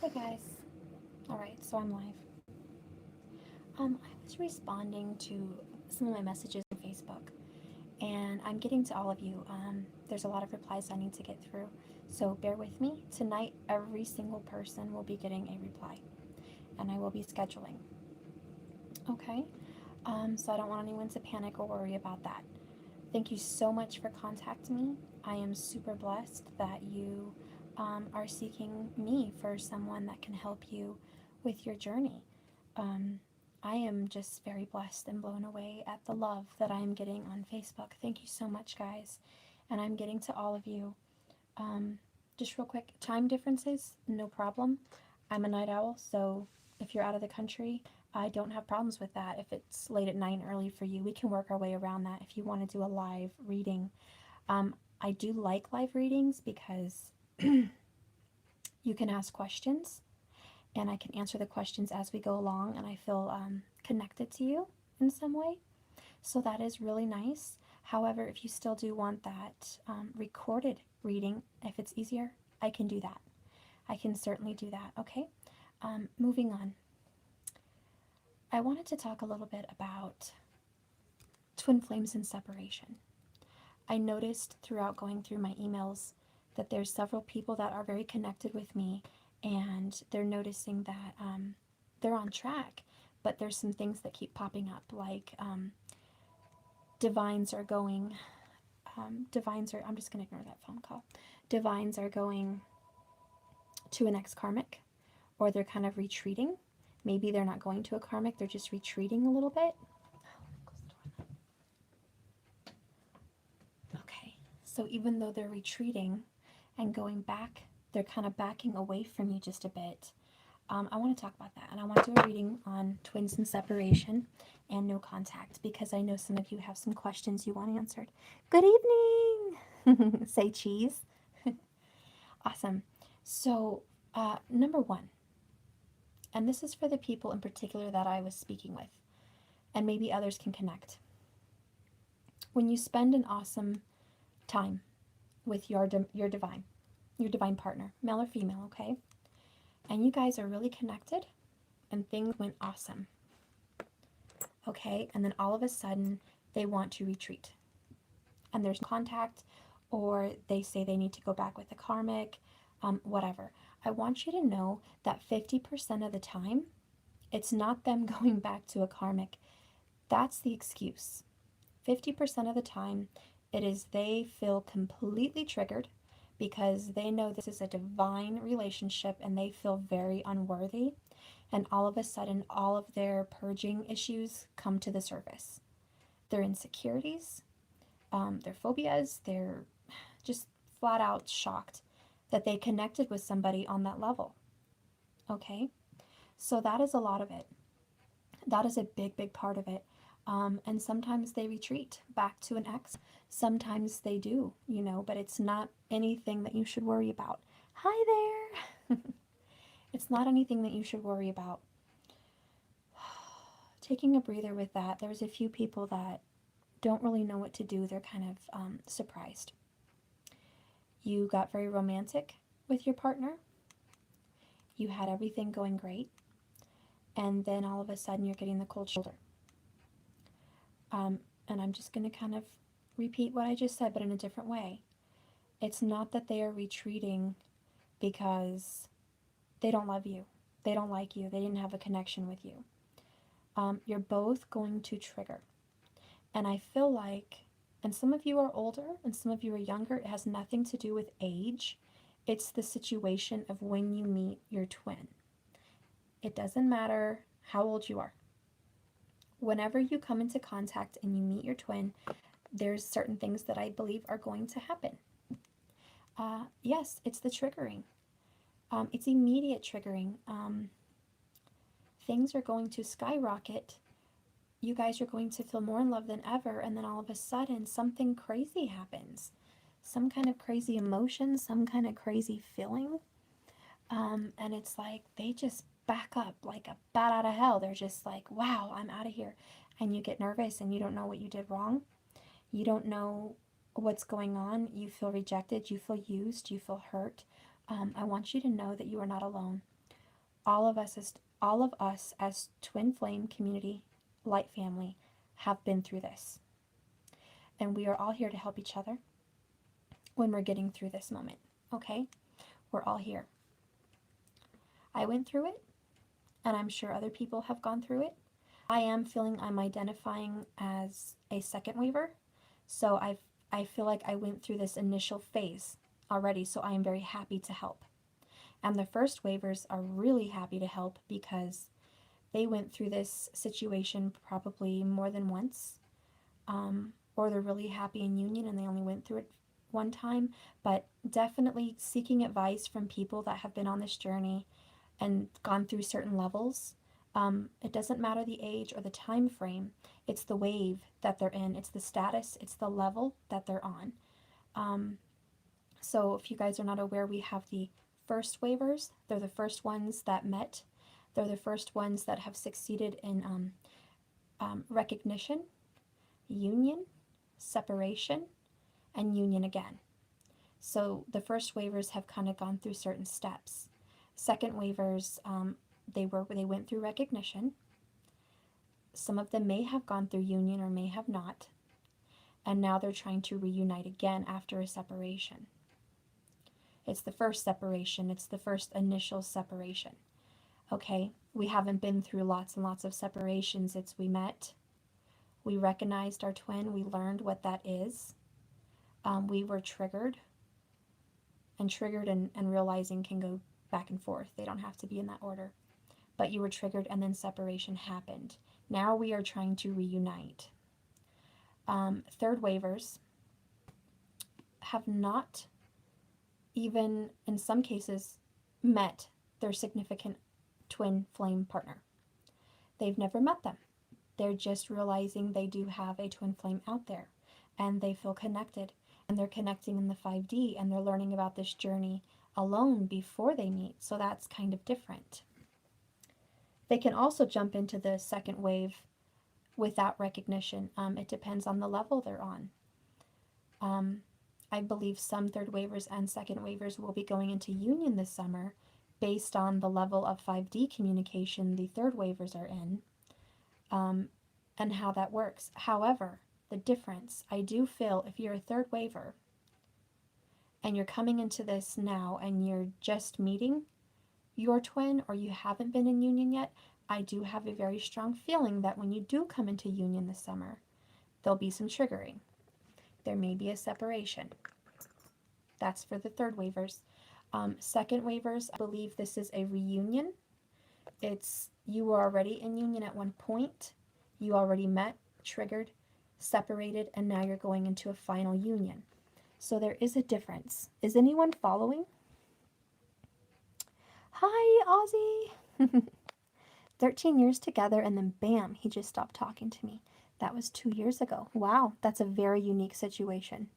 Hey guys. Alright, so I'm live. I was responding to some of my messages on Facebook, and I'm getting to all of you. There's a lot of replies I need to get through, so bear with me. Tonight, every single person will be getting a reply, and I will be scheduling. Okay? So I don't want anyone to panic or worry about that. Thank you so much for contacting me. I am super blessed that you are seeking me for someone that can help you with your journey. Um, I am just very blessed and blown away at the love that I am getting on Facebook. Thank you so much, guys. And I'm getting to all of you. Um, just real quick, time differences, no problem. I'm a night owl, so if you're out of the country, I don't have problems with that. If it's late at night and early for you, we can work our way around that if you want to do a live reading. I do like live readings because you can ask questions and I can answer the questions as we go along, and I feel connected to you in some way. So that is really nice. However, if you still do want that recorded reading, if it's easier, I can do that. I can certainly do that, okay? Moving on. I wanted to talk a little bit about twin flames and separation. I noticed throughout going through my emails that there's several people that are very connected with me, and they're noticing that they're on track, but there's some things that keep popping up, like divines are going, I'm just going to ignore that phone call. Divines are going to an ex karmic, or they're kind of retreating. Maybe they're not going to a karmic, they're just retreating a little bit. Okay, so even though they're retreating and going back, they're kind of backing away from you just a bit. I want to talk about that, and I want to do a reading on twins and separation and no contact because I know some of you have some questions you want answered. Good evening! Say cheese. Awesome. So, number one, and this is for the people in particular that I was speaking with, and maybe others can connect. When you spend an awesome time with your divine partner, male or female, okay? And you guys are really connected and things went awesome. Okay? And then all of a sudden they want to retreat. And there's no contact, or they say they need to go back with the karmic, whatever. I want you to know that 50% of the time, it's not them going back to a karmic. That's the excuse. 50% of the time, it is they feel completely triggered because they know this is a divine relationship and they feel very unworthy. And all of a sudden, all of their purging issues come to the surface. Their insecurities, their phobias, they're just flat out shocked that they connected with somebody on that level. Okay? So that is a lot of it. That is a big, big part of it. And sometimes they retreat back to an ex. Sometimes they do, but it's not anything that you should worry about. Hi there! It's not anything that you should worry about. Taking a breather with that, there's a few people that don't really know what to do. They're kind of surprised. You got very romantic with your partner. You had everything going great. And then all of a sudden you're getting the cold shoulder. And I'm just going to kind of repeat what I just said, but in a different way. It's not that they are retreating because they don't love you. They don't like you. They didn't have a connection with you. You're both going to trigger. And I feel like, and some of you are older and some of you are younger, it has nothing to do with age. It's the situation of when you meet your twin. It doesn't matter how old you are. Whenever you come into contact and you meet your twin, there's certain things that I believe are going to happen. Yes, it's the triggering. It's immediate triggering. Things are going to skyrocket. You guys are going to feel more in love than ever, and then all of a sudden something crazy happens. Some kind of crazy emotion, some kind of crazy feeling. And it's like they just back up like a bat out of hell. They're just like, wow, I'm out of here. And you get nervous and you don't know what you did wrong. You don't know what's going on. You feel rejected. You feel used. You feel hurt. I want you to know that you are not alone. all of us as twin flame community light family have been through this. And we are all here to help each other when we're getting through this moment. Okay? We're all here. I went through it, and I'm sure other people have gone through it. I am feeling I'm identifying as a second waver. So I feel like I went through this initial phase already, so I am very happy to help. And the first wavers are really happy to help because they went through this situation probably more than once. Or they're really happy in union and they only went through it one time. But definitely seeking advice from people that have been on this journey and gone through certain levels. It doesn't matter the age or the time frame. It's the wave that they're in. It's the status. It's the level that they're on. So if you guys are not aware, we have the first wavers. They're the first ones that met. They're the first ones that have succeeded in recognition, union, separation, and union again. So the first wavers have kind of gone through certain steps. Second wavers, they went through recognition. Some of them may have gone through union or may have not. And now they're trying to reunite again after a separation. It's the first separation. It's the first initial separation. Okay, we haven't been through lots and lots of separations. It's we met, we recognized our twin, we learned what that is. We were triggered, and realizing can go back and forth. They don't have to be in that order. But you were triggered and then separation happened. Now we are trying to reunite. Third wavers have not even, in some cases, met their significant twin flame partner. They've never met them. They're just realizing they do have a twin flame out there and they feel connected and they're connecting in the 5D and they're learning about this journey alone before they meet. So that's kind of different. They can also jump into the second wave without recognition. It depends on the level they're on. I believe some third wavers and second wavers will be going into union this summer based on the level of 5D communication the third wavers are in, and how that works. However, the difference, I do feel if you're a third waver and you're coming into this now and you're just meeting your twin or you haven't been in union yet, I do have a very strong feeling that when you do come into union this summer, there'll be some triggering. There may be a separation. That's for the third wavers. Second wavers, I believe this is a reunion. It's you were already in union at one point. You already met, triggered, separated, and now you're going into a final union. So there is a difference. Is anyone following? Hi, Ozzy. 13 years together and then bam, he just stopped talking to me. That was 2 years ago. Wow, that's a very unique situation.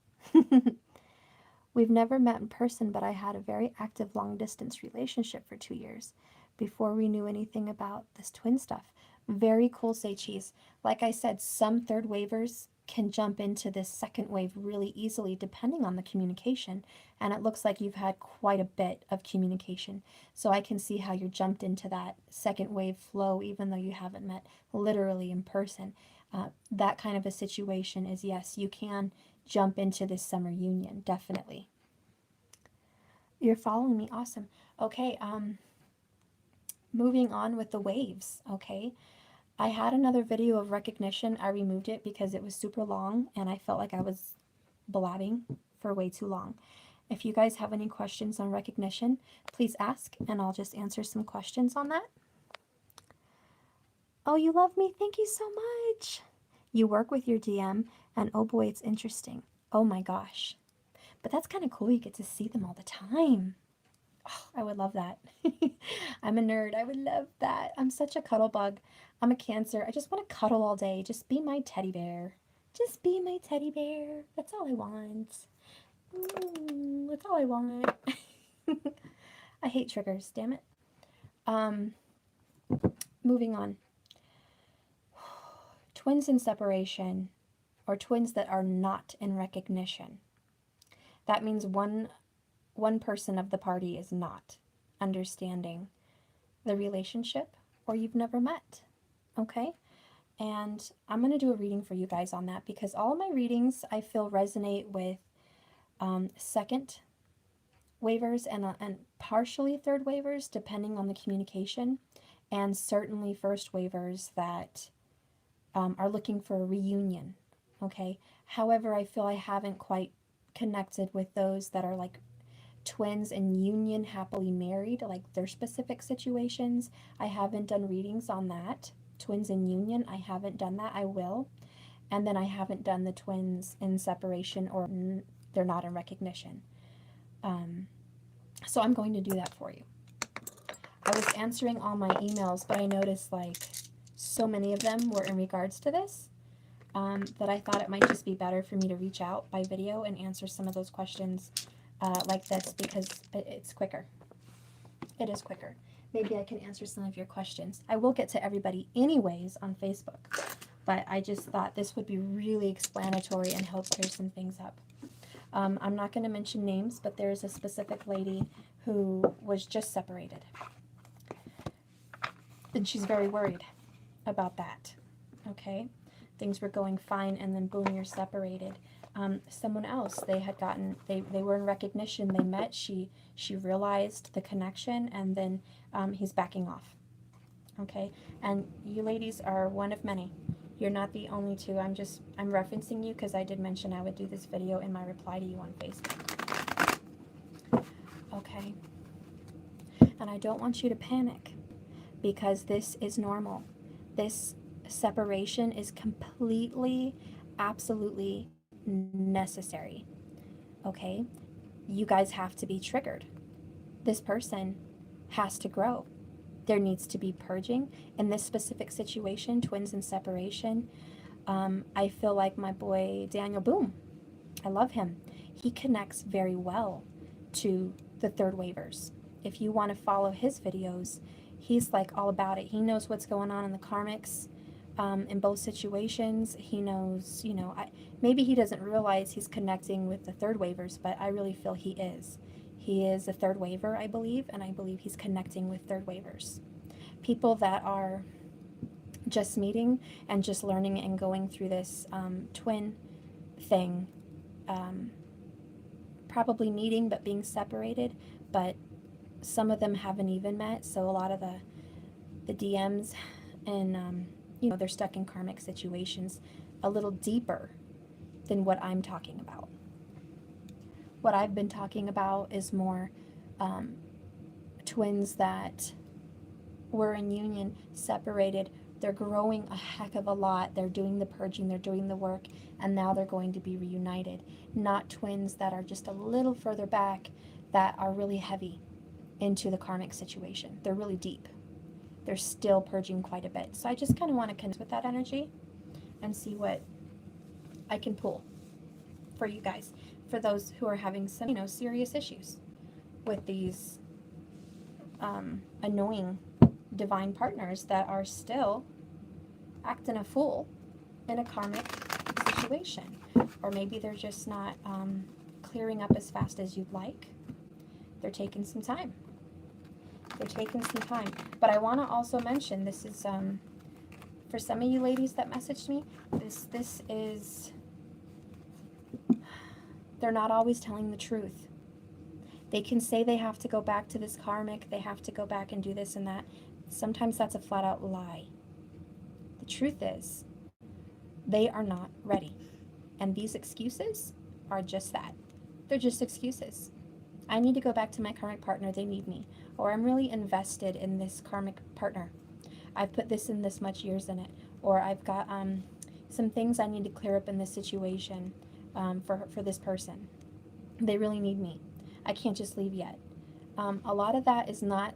We've never met in person, but I had a very active long-distance relationship for 2 years before we knew anything about this twin stuff. Very cool, Say Cheese. Like I said, some third wavers can jump into this second wave really easily depending on the communication, and it looks like you've had quite a bit of communication. So I can see how you jumped into that second wave flow even though you haven't met literally in person. That kind of a situation is, yes, you can jump into this summer union, definitely. You're following me, awesome. Okay, moving on with the waves, okay. I had another video of recognition. I removed it because it was super long and I felt like I was blabbing for way too long. If you guys have any questions on recognition, please ask and I'll just answer some questions on that. Oh, you love me? Thank you so much. You work with your DM and oh boy, it's interesting. Oh my gosh. But that's kind of cool. You get to see them all the time. Oh, I would love that. I'm a nerd. I would love that. I'm such a cuddle bug. I'm a Cancer. I just want to cuddle all day. Just be my teddy bear. Just be my teddy bear. That's all I want. That's all I want. I hate triggers, damn it. Moving on. Twins in separation, or twins that are not in recognition. That means one person of the party is not understanding the relationship, or you've never met. Okay? And I'm going to do a reading for you guys on that because all of my readings I feel resonate with second waivers and partially third waivers depending on the communication, and certainly first waivers that are looking for a reunion. Okay? However, I feel I haven't quite connected with those that are like twins in union, happily married, like their specific situations. I haven't done readings on that. Twins in union, I haven't done that. I will. And then I haven't done the twins in separation or they're not in recognition. So I'm going to do that for you. I was answering all my emails, but I noticed like so many of them were in regards to this that I thought it might just be better for me to reach out by video and answer some of those questions like this because it's quicker. It is quicker. Maybe I can answer some of your questions. I will get to everybody anyways on Facebook, but I just thought this would be really explanatory and help clear some things up. I'm not going to mention names, but there's a specific lady who was just separated. And she's very worried about that. Okay? Things were going fine, and then boom, you're separated. Someone else, they had gotten, they were in recognition, they met, she realized the connection, and then he's backing off. Okay? And you ladies are one of many. You're not the only two. I'm referencing you because I did mention I would do this video in my reply to you on Facebook. Okay? And I don't want you to panic because this is normal. This separation is completely, absolutely necessary. Okay? You guys have to be triggered. This person has to grow. There needs to be purging. In this specific situation, twins in separation, I feel like my boy Daniel Boom, I love him. He connects very well to the third waivers. If you want to follow his videos, he's like all about it. He knows what's going on in the karmics in both situations. He knows, you know, maybe he doesn't realize he's connecting with the third waivers, but I really feel he is. He is a third waiver, I believe, and I believe he's connecting with third waivers. People that are just meeting and just learning and going through this twin thing, probably meeting but being separated, but some of them haven't even met, so a lot of the DMs and, you know, they're stuck in karmic situations a little deeper than what I'm talking about. What I've been talking about is more twins that were in union, separated. They're growing a heck of a lot. They're doing the purging, they're doing the work, and now they're going to be reunited. Not twins that are just a little further back that are really heavy into the karmic situation. They're really deep. They're still purging quite a bit. So I just kind of want to connect with that energy and see what I can pull for you guys, for those who are having some, you know, serious issues with these annoying divine partners that are still acting a fool in a karmic situation. Or maybe they're just not clearing up as fast as you'd like. They're taking some time. They're taking some time. But I want to also mention, this is, for some of you ladies that messaged me, this is, they're not always telling the truth. They can say they have to go back to this karmic, they have to go back and do this and that. Sometimes that's a flat out lie. The truth is, they are not ready. And these excuses are just that. They're just excuses. I need to go back to my karmic partner, they need me. Or I'm really invested in this karmic partner. I've put this much years in it. Or I've got some things I need to clear up in this situation for this person. They really need me. I can't just leave yet. A lot of that is not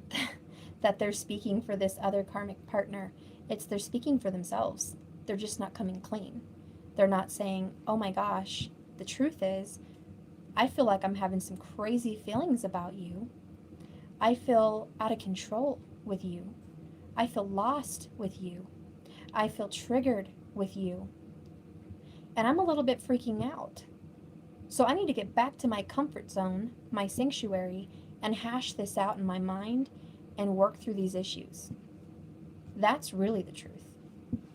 that they're speaking for this other karmic partner. It's they're speaking for themselves. They're just not coming clean. They're not saying, oh my gosh, the truth is, I feel like I'm having some crazy feelings about you. I feel out of control with you. I feel lost with you. I feel triggered with you. And I'm a little bit freaking out. So I need to get back to my comfort zone, my sanctuary, and hash this out in my mind and work through these issues. That's really the truth.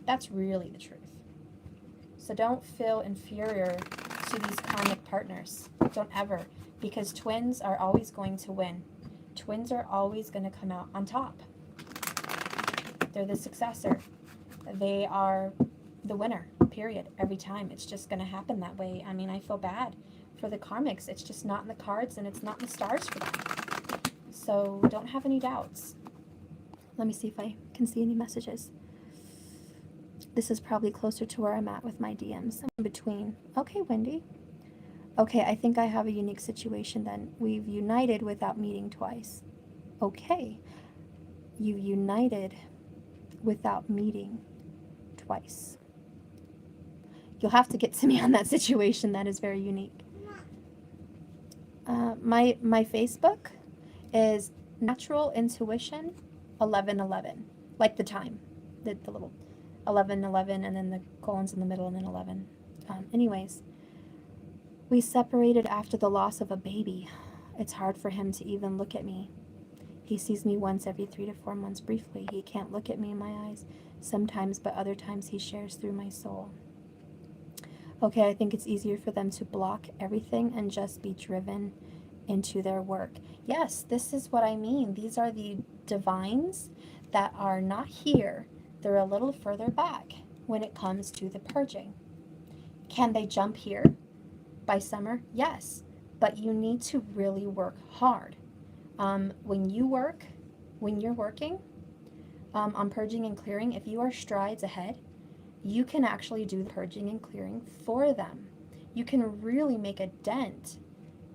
That's really the truth. So don't feel inferior to these karmic partners. Don't ever, because twins are always going to win. Twins are always going to come out on top. They're the successor. They are the winner, period, every time. It's just going to happen that way. I mean, I feel bad for the karmics. It's just not in the cards and it's not in the stars for them. So don't have any doubts. Let me see if I can see any messages. This is probably closer to where I'm at with my DMs. I'm in between. Okay, Wendy. Okay, I think I have a unique situation then. We've united without meeting twice. Okay. You united without meeting twice. You'll have to get to me on that situation. That is very unique. My Facebook is Natural Intuition 1111, like the time, the little 1111, and then the colons in the middle, and then 11. Anyways, we separated after the loss of a baby. It's hard for him to even look at me. He sees me once every 3 to 4 months briefly. He can't look at me in my eyes sometimes, but other times he shares through my soul. Okay, I think it's easier for them to block everything and just be driven into their work. Yes, this is what I mean. These are the divines that are not here. They're a little further back when it comes to the purging. Can they jump here by summer? Yes, but you need to really work hard. When you're working on purging and clearing, if you are strides ahead, you can actually do the purging and clearing for them. You can really make a dent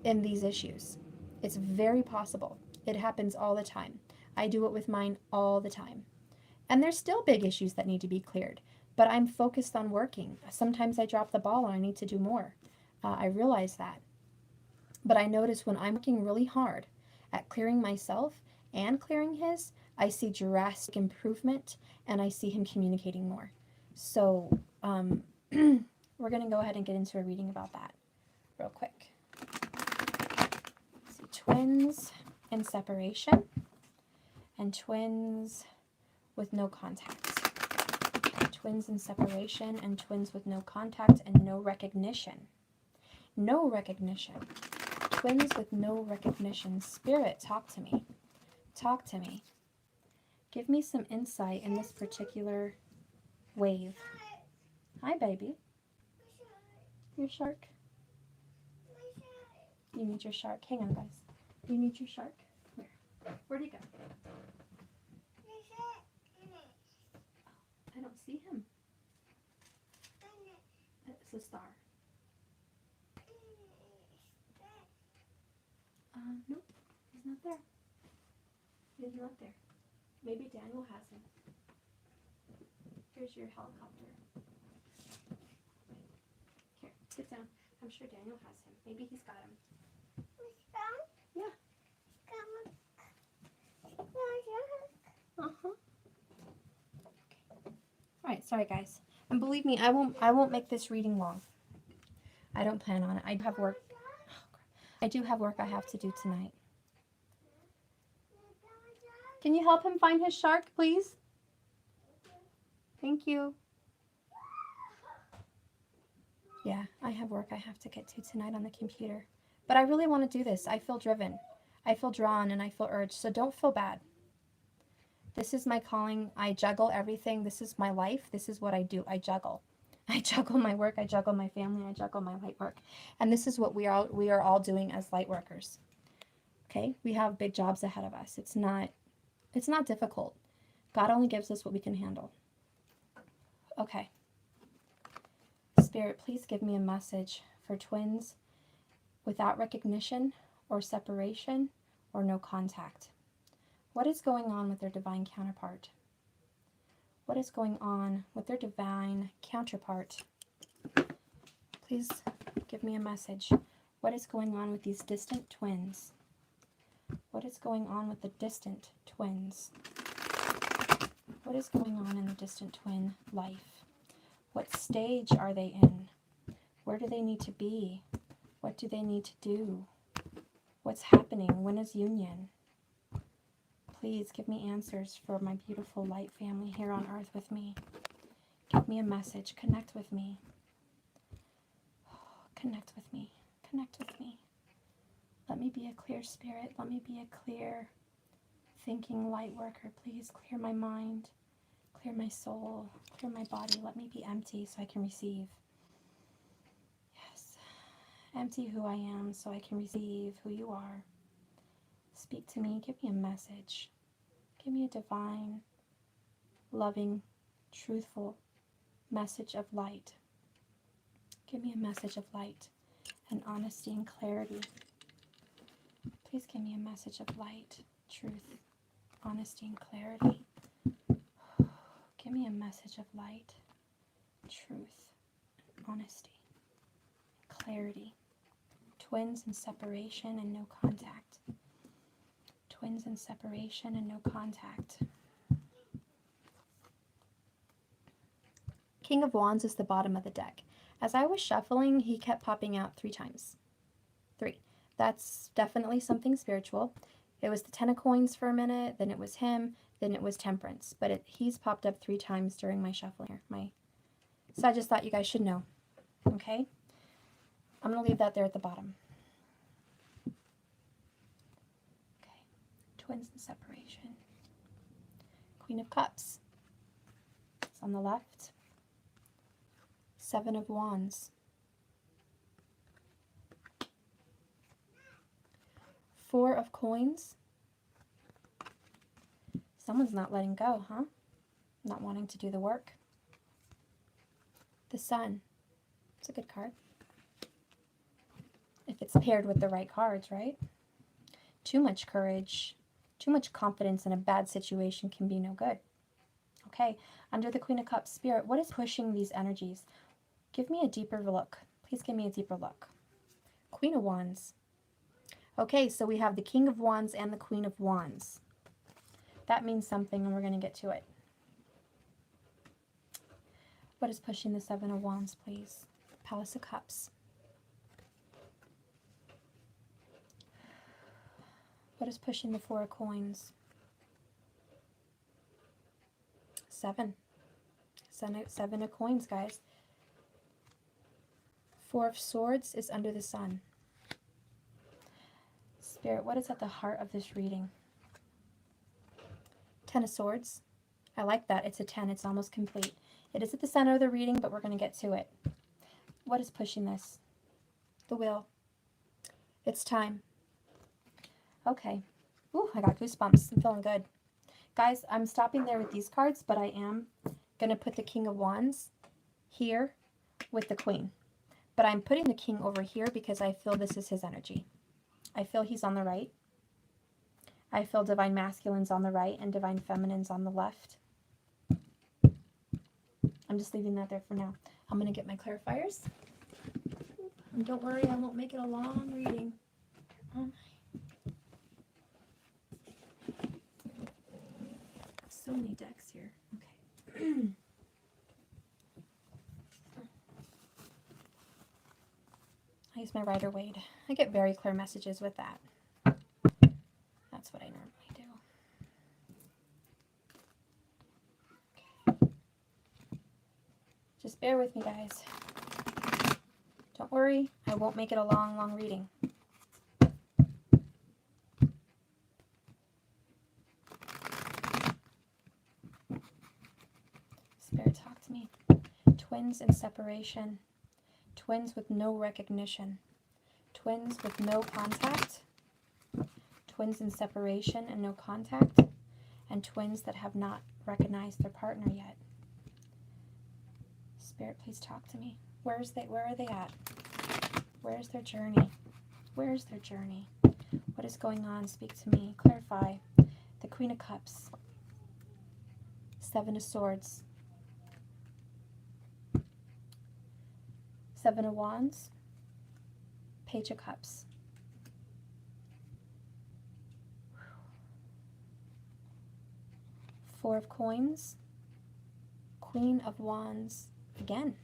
in these issues. It's very possible. It happens all the time. I do it with mine all the time. And there's still big issues that need to be cleared, but I'm focused on working. Sometimes I drop the ball and I need to do more. I realize that. But I notice when I'm working really hard at clearing myself and clearing his, I see drastic improvement and I see him communicating more. So we're going to go ahead and get into a reading about that real quick. So twins in separation and twins with no contact. Twins in separation and twins with no contact and no recognition. No recognition. Twins with no recognition. Spirit, talk to me. Talk to me. Give me some insight in this particular wave. Hi, baby. Your shark. You need your shark. Hang on, guys. You need your shark. Where? Where'd he go? I don't see him. It's a star. Nope. He's not there. He's not there. Maybe Daniel has him. Here's your helicopter. Here, sit down. I'm sure Daniel has him. Maybe he's got him. Yeah. Uh-huh. Okay. Alright, sorry guys. And believe me, I won't make this reading long. I don't plan on it. I have work. I do have work I have to do tonight. Can you help him find his shark, please? Thank you. Yeah, I have work I have to get to tonight on the computer. But I really want to do this. I feel driven. I feel drawn and I feel urged. So don't feel bad. This is my calling. I juggle everything. This is my life. This is what I do. I juggle. I juggle my work. I juggle my family. I juggle my light work. And this is what we are all doing as light workers. Okay? We have big jobs ahead of us. It's not difficult. God only gives us what we can handle. Okay. Spirit, please give me a message for twins without recognition or separation or no contact. What is going on with their divine counterpart? What is going on with their divine counterpart? Please give me a message. What is going on with these distant twins? What is going on with the distant twins? What is going on in the distant twin life? What stage are they in? Where do they need to be? What do they need to do? What's happening? When is union? Please give me answers for my beautiful light family here on earth with me. Give me a message. Connect with me. Connect with me. Connect with me. Let me be a clear spirit. Let me be a clear thinking light worker. Please clear my mind. Clear my soul. Clear my body. Let me be empty so I can receive. Yes. Empty who I am so I can receive who you are. Speak to me. Give me a message. Give me a divine, loving, truthful message of light. Give me a message of light and honesty and clarity. Please give me a message of light, truth, honesty, and clarity. Give me a message of light, truth, honesty, clarity. Twins in separation and no contact. Twins in separation and no contact. King of Wands is the bottom of the deck. As I was shuffling, he kept popping out 3 times. 3. That's definitely something spiritual. It was the 10 of coins for a minute, then it was him, then it was Temperance. But he's popped up 3 times during my shuffling here. So I just thought you guys should know. Okay? I'm going to leave that there at the bottom. Okay. Twins in separation. Queen of Cups. It's on the left. 7 of Wands. 4 of Coins. Someone's not letting go, huh? Not wanting to do the work. The Sun. It's a good card. If it's paired with the right cards, right? Too much courage, too much confidence in a bad situation can be no good. Okay, under the Queen of Cups, Spirit, what is pushing these energies? Give me a deeper look. Please give me a deeper look. Queen of Wands. Okay, so we have the King of Wands and the Queen of Wands. That means something, and we're going to get to it. What is pushing the 7 of Wands, please? Palace of Cups. What is pushing the 4 of Coins? 7. 7 of Coins, guys. 4 of Swords is under the Sun. Spirit, what is at the heart of this reading? 10 of Swords. I like that. It's a 10. It's almost complete. It is at the center of the reading, but we're going to get to it. What is pushing this? The Wheel. It's time. Okay. Ooh, I got goosebumps. I'm feeling good. Guys, I'm stopping there with these cards, but I am going to put the King of Wands here with the Queen. But I'm putting the King over here because I feel this is his energy. I feel he's on the right. I feel Divine Masculine's on the right and Divine Feminine's on the left. I'm just leaving that there for now. I'm going to get my clarifiers. And don't worry, I won't make it a long reading. So many decks here. Okay. I use my Rider-Waite. I get very clear messages with that. That's what I normally do. Okay. Just bear with me, guys. Don't worry, I won't make it a long, long reading. Spirit, talk to me. Twins in separation. Twins with no recognition. Twins with no contact. Twins in separation and no contact. And twins that have not recognized their partner yet. Spirit, please talk to me. Where are they at? Where's their journey? Where's their journey? What is going on? Speak to me. Clarify. The Queen of Cups. 7 of Swords. 7 of Wands. Page of Cups. Four of Coins. Queen of Wands again.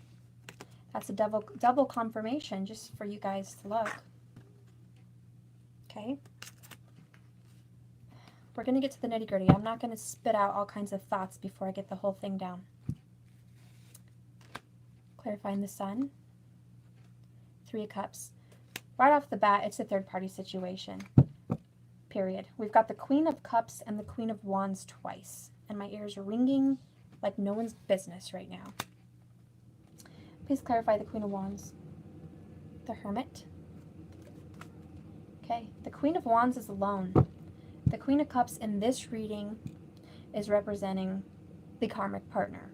That's a double confirmation just for you guys to look. Okay. We're going to get to the nitty gritty. I'm not going to spit out all kinds of thoughts before I get the whole thing down. Clarifying the Sun. 3 of Cups. Right off the bat, it's a third-party situation. Period. We've got the Queen of Cups and the Queen of Wands twice. And my ears are ringing like no one's business right now. Please clarify the Queen of Wands. The Hermit. Okay, the Queen of Wands is alone. The Queen of Cups in this reading is representing the karmic partner.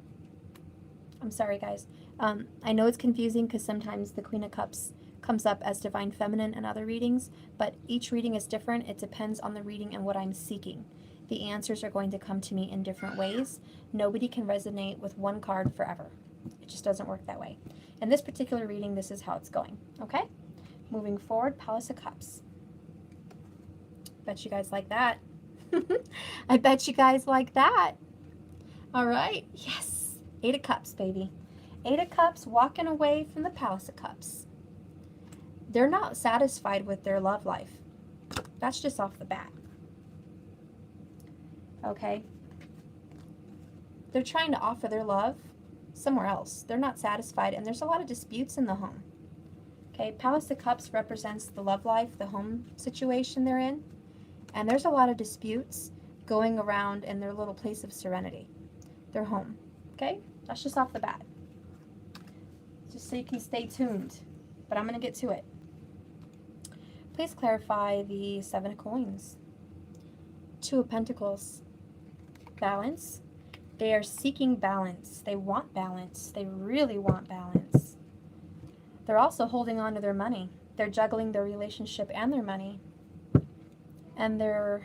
I'm sorry, guys. I know it's confusing because sometimes the Queen of Cups comes up as Divine Feminine in other readings, but each reading is different. It depends on the reading and what I'm seeking. The answers are going to come to me in different ways. Nobody can resonate with one card forever. It just doesn't work that way. In this particular reading, this is how it's going, okay? Moving forward, Palace of Cups. Bet you guys like that. I bet you guys like that. All right, yes. 8 of Cups, baby. 8 of Cups walking away from the Palace of Cups. They're not satisfied with their love life. That's just off the bat. Okay? They're trying to offer their love somewhere else. They're not satisfied, and there's a lot of disputes in the home. Okay, Palace of Cups represents the love life, the home situation they're in, and there's a lot of disputes going around in their little place of serenity, their home. Okay, that's just off the bat. Just so you can stay tuned, but I'm going to get to it. Please clarify the 7 of Coins. 2 of Pentacles. Balance. They are seeking balance. They want balance. They really want balance. They're also holding on to their money. They're juggling their relationship and their money. And they're,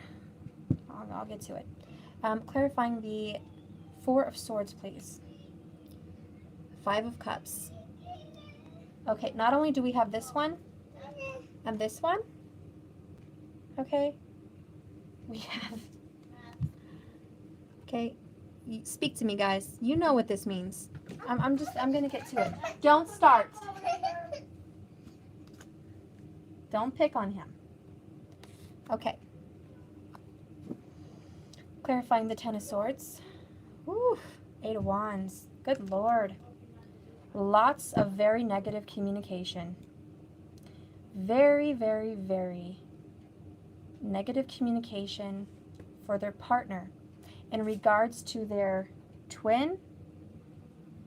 I'll get to it. Clarifying the 4 of Swords, please. 5 of Cups. Okay, not only do we have this one and this one, okay, we have, okay, speak to me, guys. You know what this means. I'm going to get to it. Don't start. Don't pick on him. Okay. Clarifying the 10 of Swords. Whew, 8 of Wands. Good Lord. Lots of very negative communication. Very, very, very negative communication for their partner in regards to their twin.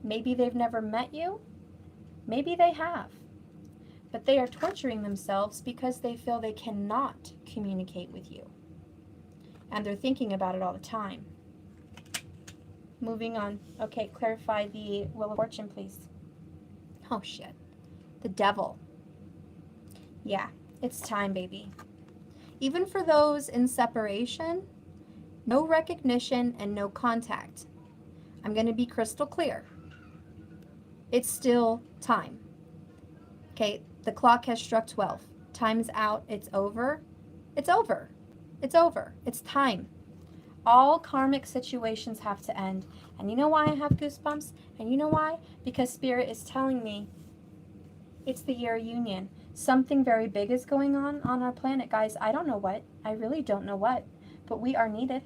Maybe they've never met you. Maybe they have. But they are torturing themselves because they feel they cannot communicate with you. And they're thinking about it all the time. Moving on. Okay, clarify the Wheel of Fortune, please. Oh, shit. The Devil. Yeah, it's time, baby. Even for those in separation, no recognition and no contact. I'm going to be crystal clear. It's still time. Okay, the clock has struck 12. Time's out. It's over. It's over. It's over. It's time. All karmic situations have to end. And you know why I have goosebumps? And you know why? Because Spirit is telling me it's the year of union. Something very big is going on our planet, guys. I don't know what. I really don't know what. But we are needed.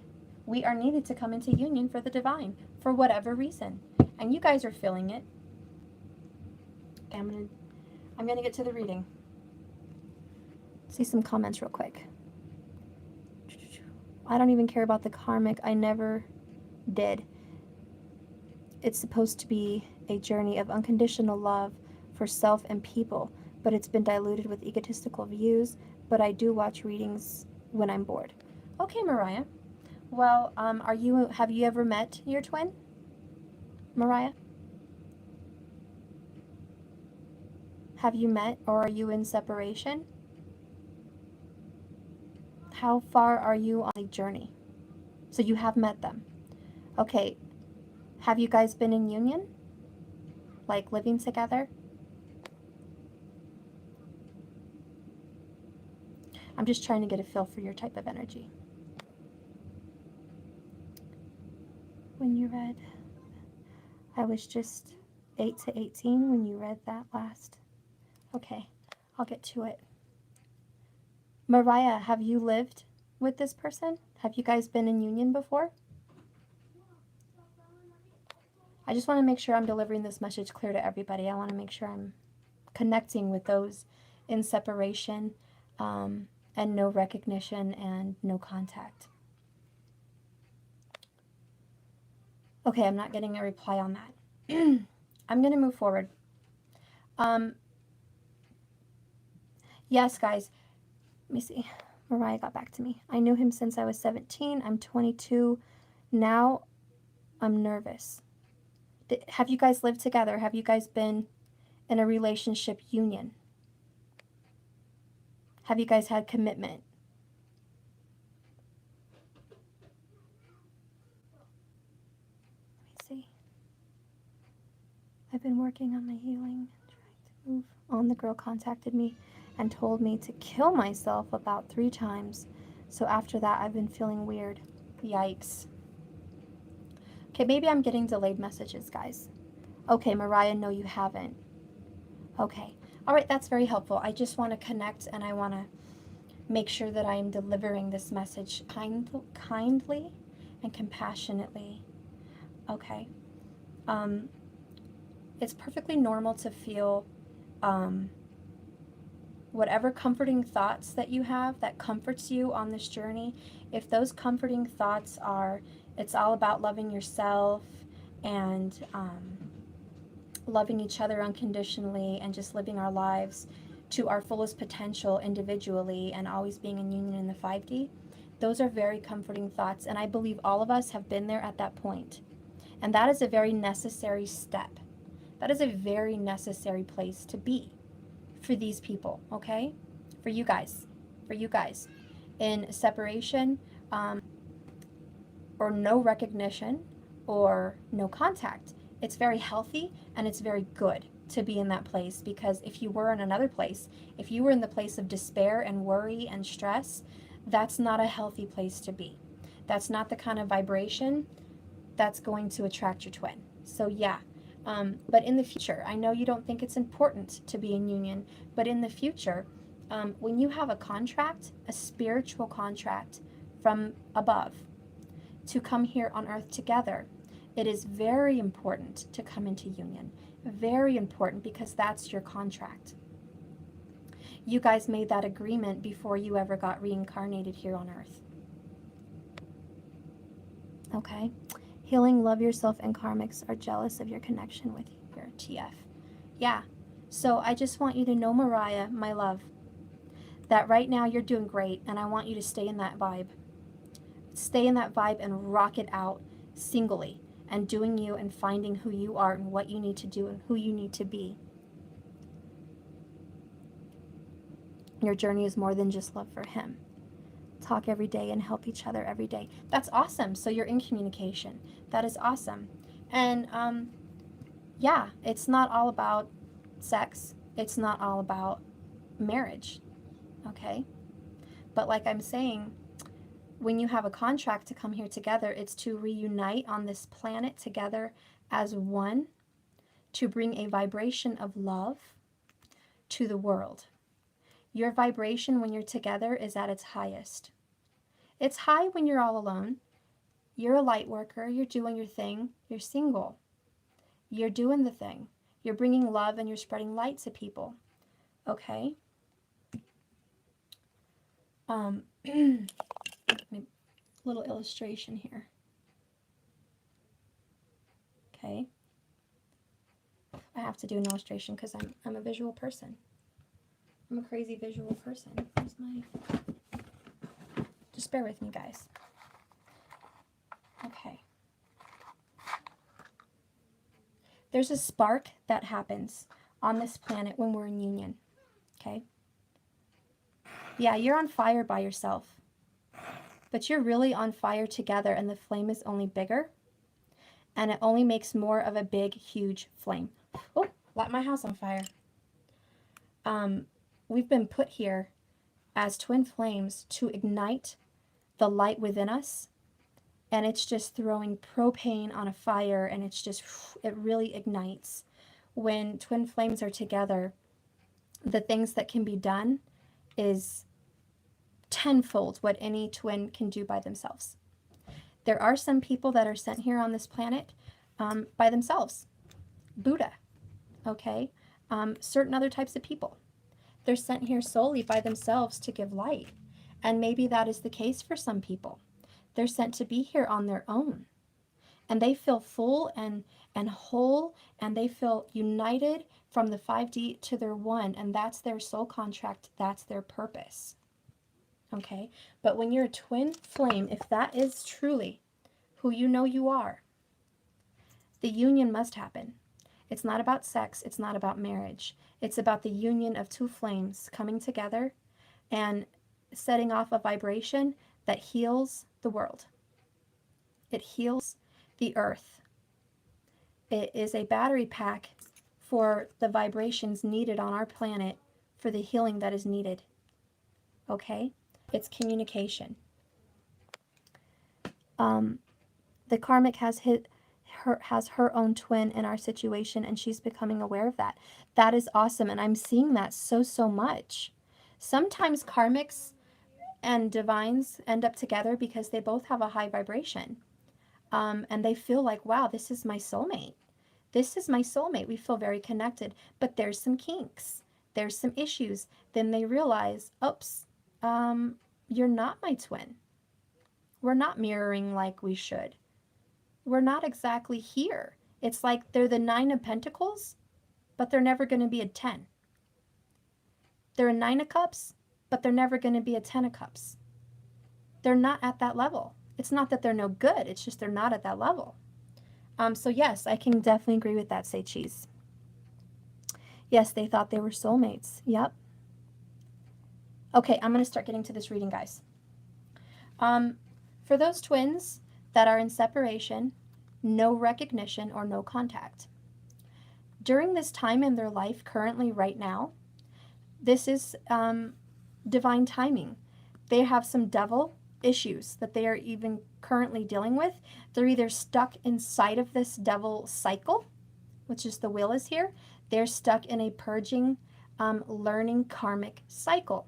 We are needed to come into union for the divine, for whatever reason. And you guys are feeling it. Okay, I'm gonna get to the reading. See some comments real quick. I don't even care about the karmic. I never did. It's supposed to be a journey of unconditional love for self and people, but it's been diluted with egotistical views, but I do watch readings when I'm bored. Okay, Mariah. Well, have you ever met your twin? Mariah? Have you met, or are you in separation? How far are you on a journey? So you have met them. Okay. Have you guys been in union? Like living together? I'm just trying to get a feel for your type of energy. When you read, I was just 8 to 18 when you read that last. Okay, I'll get to it. Mariah, have you lived with this person? Have you guys been in union before? I just want to make sure I'm delivering this message clear to everybody. I want to make sure I'm connecting with those in separation, and no recognition and no contact. Okay, I'm not getting a reply on that. I'm going to move forward. Yes, guys. Let me see. Mariah got back to me. I knew him since I was 17. I'm 22. Now I'm nervous. Have you guys lived together? Have you guys been in a relationship union? Have you guys had commitment? Let me see. I've been working on my healing, trying to move on. The girl contacted me and told me to kill myself about 3 times. So after that, I've been feeling weird. Yikes. Okay, maybe I'm getting delayed messages, guys. Okay, Mariah, no, you haven't. Okay. All right, that's very helpful. I just want to connect, and I want to make sure that I am delivering this message kindly and compassionately. Okay. It's perfectly normal to feel whatever comforting thoughts that you have that comforts you on this journey. If those comforting thoughts are, it's all about loving yourself and loving each other unconditionally and just living our lives to our fullest potential individually and always being in union in the 5D, those are very comforting thoughts. And I believe all of us have been there at that point. And that is a very necessary step. That is a very necessary place to be for these people, okay? For you guys. In separation, or no recognition, or no contact. It's very healthy and it's very good to be in that place, because if you were in another place, if you were in the place of despair and worry and stress, that's not a healthy place to be. That's not the kind of vibration that's going to attract your twin. So yeah, but in the future, I know you don't think it's important to be in union, but in the future, when you have a contract, a spiritual contract from above to come here on earth together, it is very important to come into union. Very important, because that's your contract. You guys made that agreement before you ever got reincarnated here on earth. Okay? Healing, love yourself, and karmics are jealous of your connection with your TF. Yeah. So I just want you to know, Mariah, my love, that right now you're doing great, and I want you to stay in that vibe. Stay in that vibe and rock it out singly, and doing you and finding who you are and what you need to do and who you need to be. Your journey is more than just love for him. Talk every day and help each other every day. That's awesome. So you're in communication. That is awesome. And yeah, it's not all about sex. It's not all about marriage. Okay? But like I'm saying, when you have a contract to come here together, it's to reunite on this planet together as one, to bring a vibration of love to the world. Your vibration when you're together is at its highest. It's high when you're all alone. You're a light worker. You're doing your thing. You're single. You're doing the thing. You're bringing love and you're spreading light to people. Okay? Little illustration here. Okay? I have to do an illustration because I'm a visual person. I'm a crazy visual person. Where's my... Just bear with me, guys. Okay. There's a spark that happens on this planet when we're in union. Okay? Yeah, you're on fire by yourself. But you're really on fire together, and the flame is only bigger. And it only makes more of a big, huge flame. Oh, light my house on fire. We've been put here as twin flames to ignite the light within us. And it's just throwing propane on a fire, and it's just, it really ignites. When twin flames are together, the things that can be done is tenfold what any twin can do by themselves. There are some people that are sent here on this planet by themselves. Buddha, okay? Certain other types of people. They're sent here solely by themselves to give light. And maybe that is the case for some people. They're sent to be here on their own. And they feel full and whole, and they feel united from the 5D to their one, and that's their soul contract, that's their purpose. Okay? But when you're a twin flame, if that is truly who you know you are, the union must happen. It's not about sex, it's not about marriage. It's about the union of two flames coming together and setting off a vibration that heals the world. It heals the earth. It is a battery pack for the vibrations needed on our planet for the healing that is needed. Okay? It's communication. The karmic has her own twin in our situation, and she's becoming aware of that. That is awesome, and I'm seeing that so much. Sometimes karmics and divines end up together because they both have a high vibration. And they feel like, wow, this is my soulmate. This is my soulmate. We feel very connected, but there's some kinks. There's some issues. Then they realize, oops, you're not my twin. We're not mirroring like we should. We're not exactly here. It's like they're the 9 of Pentacles, but they're never going to be a 10. They're a 9 of Cups, but they're never going to be a 10 of Cups. They're not at that level. It's not that they're no good. It's just they're not at that level. So yes, I can definitely agree with that, Say Cheese. Yes, they thought they were soulmates. Yep. Okay, I'm going to start getting to this reading, guys. For those twins that are in separation, no recognition or no contact. During this time in their life, currently right now, this is divine timing. They have some devil issues that they are even currently dealing with. They're either stuck inside of this devil cycle, which is the wheel is here. They're stuck in a purging, learning karmic cycle.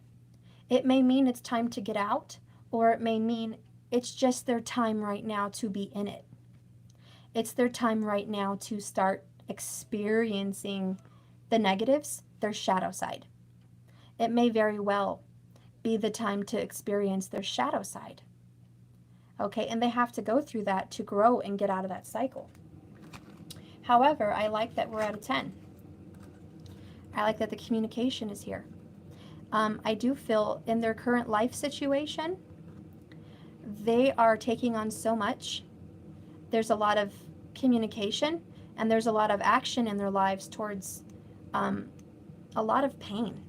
It may mean it's time to get out, or it may mean it's just their time right now to be in it. It's their time right now to start experiencing the negatives, their shadow side. It may very well be the time to experience their shadow side. Okay, and they have to go through that to grow and get out of that cycle. However, I like that we're at a 10. I like that the communication is here. I do feel in their current life situation, they are taking on so much. There's a lot of communication, and there's a lot of action in their lives towards a lot of pain,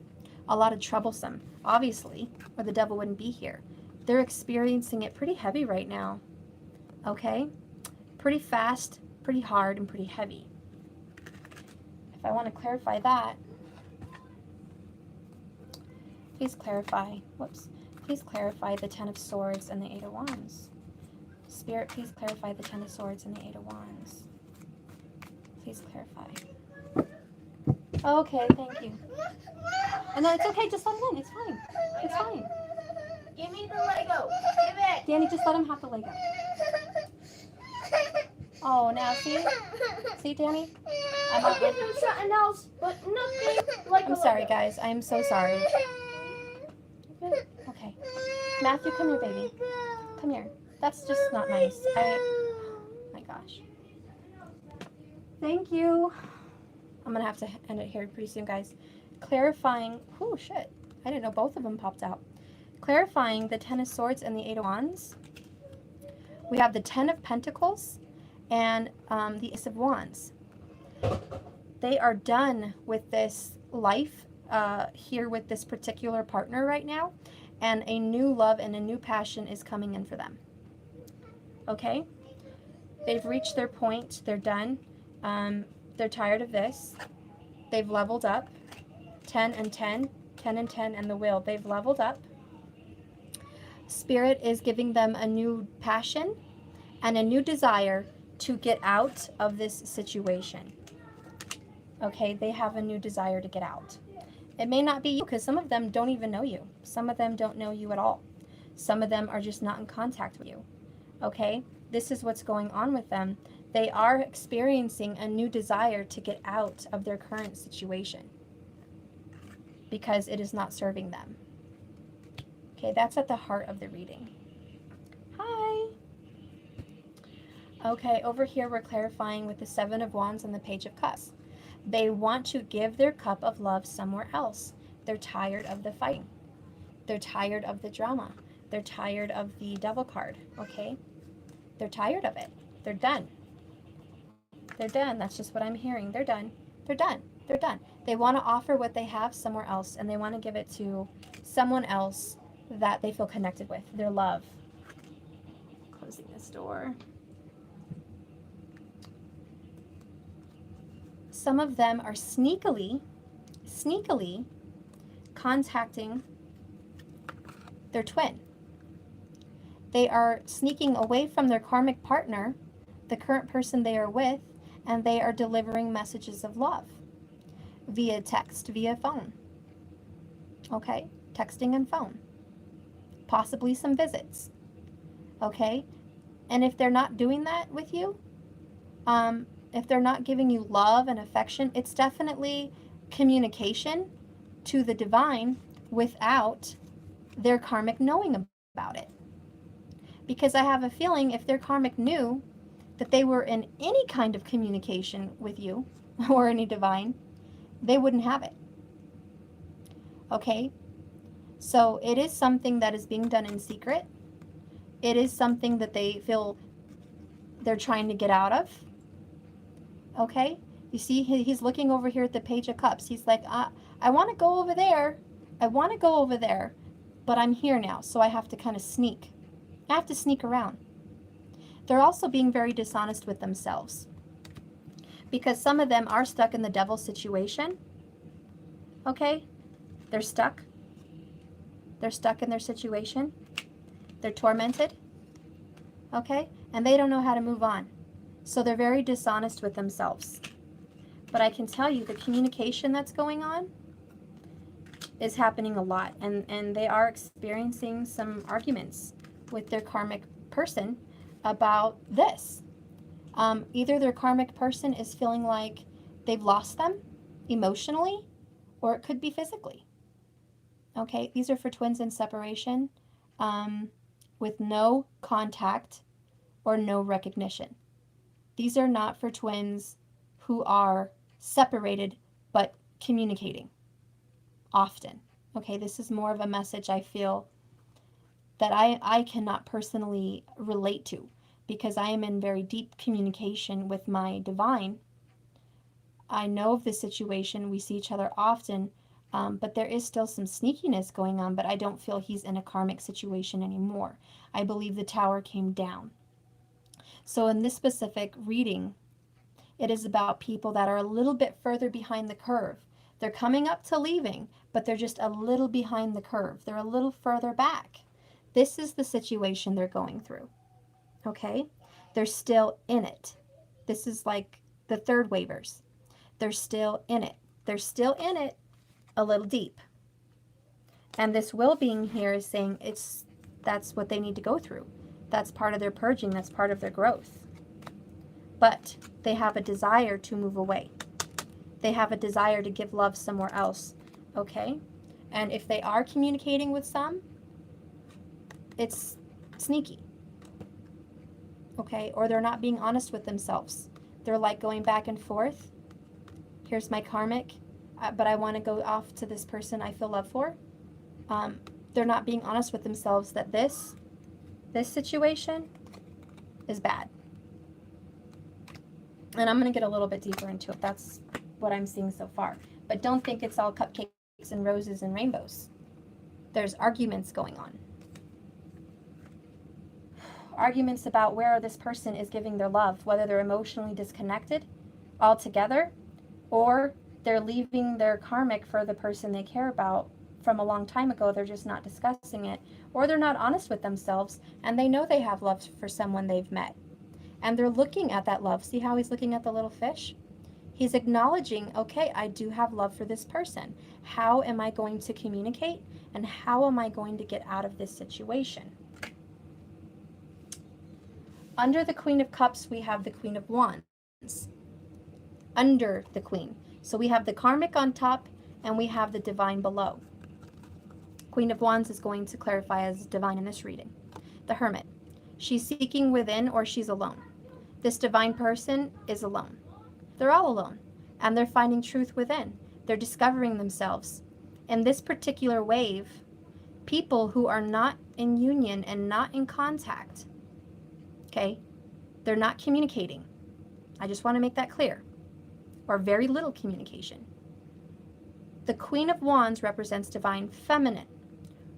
a lot of troublesome, obviously, or the devil wouldn't be here. They're experiencing it pretty heavy right now, okay? Pretty fast, pretty hard, and pretty heavy. If I want to clarify that, please clarify the 10 of Swords and the 8 of Wands. Spirit, please clarify the 10 of Swords and the 8 of Wands. Please clarify. Okay, thank you. And no, it's okay, just let him in. It's fine. It's fine. Give me the Lego. Give it. Danny, just let him have the Lego. Oh, now see? See, Danny? I'll give him something else, but nothing like I'm sorry, guys. I'm so sorry. Okay. Matthew, come here, baby. Come here. That's just not nice. Oh my gosh. Thank you. I'm going to have to end it here pretty soon, guys. Clarifying. Oh, shit. I didn't know both of them popped out. Clarifying the 10 of Swords and the 8 of Wands. We have the 10 of Pentacles and the Ace of Wands. They are done with this life here with this particular partner right now, and a new love and a new passion is coming in for them. Okay? They've reached their point. They're done. They're tired of this. They've leveled up. 10 and 10, 10 and 10, and the wheel. They've leveled up. Spirit is giving them a new passion and a new desire to get out of this situation. Okay, they have a new desire to get out. It may not be you, because some of them don't even know you. Some of them don't know you at all. Some of them are just not in contact with you. Okay? This is what's going on with them. They are experiencing a new desire to get out of their current situation because it is not serving them. Okay, that's at the heart of the reading. Hi. Okay, over here we're clarifying with the Seven of Wands and the Page of Cups. They want to give their cup of love somewhere else. They're tired of the fighting. They're tired of the drama. They're tired of the Devil card, okay? They're tired of it. They're done. They're done. That's just what I'm hearing. They're done. They're done. They're done. They want to offer what they have somewhere else, and they want to give it to someone else that they feel connected with, their love. Closing this door. Some of them are sneakily contacting their twin. They are sneaking away from their karmic partner, the current person they are with, and they are delivering messages of love via text, via phone. Okay? Texting and phone. Possibly some visits. Okay? And if they're not doing that with you, if they're not giving you love and affection, it's definitely communication to the divine without their karmic knowing about it. Because I have a feeling if their karmic knew that they were in any kind of communication with you or any divine, they wouldn't have it. Okay? So it is something that is being done in secret. It is something that they feel they're trying to get out of. Okay? You see, he's looking over here at the Page of Cups. He's like, I want to go over there. I want to go over there. But I'm here now, so I have to kind of sneak. I have to sneak around. They're also being very dishonest with themselves. Because some of them are stuck in the devil situation. Okay? They're stuck. They're stuck in their situation. They're tormented. Okay? And they don't know how to move on. So they're very dishonest with themselves. But I can tell you the communication that's going on is happening a lot. And they are experiencing some arguments with their karmic person about this. Either their karmic person is feeling like they've lost them emotionally, or it could be physically. Okay, these are for twins in separation with no contact or no recognition. These are not for twins who are separated but communicating often. Okay, this is more of a message I feel that I cannot personally relate to because I am in very deep communication with my divine. I know of the situation. We see each other often, but there is still some sneakiness going on, but I don't feel he's in a karmic situation anymore. I believe the tower came down. So in this specific reading, it is about people that are a little bit further behind the curve. They're coming up to leaving, but they're just a little behind the curve. They're a little further back. This is the situation they're going through. Okay? They're still in it. This is like the third waivers. They're still in it. They're still in it a little deep. And this will being here is saying that's what they need to go through. That's part of their purging. That's part of their growth. But they have a desire to move away. They have a desire to give love somewhere else. Okay? And if they are communicating with some, it's sneaky. Okay? Or they're not being honest with themselves. They're like going back and forth. Here's my karmic, but I want to go off to this person I feel love for. They're not being honest with themselves that this situation is bad. And I'm going to get a little bit deeper into it. That's what I'm seeing so far. But don't think it's all cupcakes and roses and rainbows. There's arguments going on. Arguments about where this person is giving their love, whether they're emotionally disconnected altogether, or they're leaving their karmic for the person they care about from a long time ago. They're just not discussing it, or they're not honest with themselves, and they know they have love for someone they've met. And they're looking at that love. See how he's looking at the little fish? He's acknowledging, okay, I do have love for this person. How am I going to communicate? And how am I going to get out of this situation? Under the Queen of Cups, we have the Queen of Wands. Under the Queen. So we have the karmic on top and we have the divine below. Queen of Wands is going to clarify as divine in this reading. The Hermit. She's seeking within or she's alone. This divine person is alone. They're all alone. And they're finding truth within. They're discovering themselves. In this particular wave, people who are not in union and not in contact, okay, they're not communicating. I just want to make that clear. Or very little communication. The Queen of Wands represents divine feminine.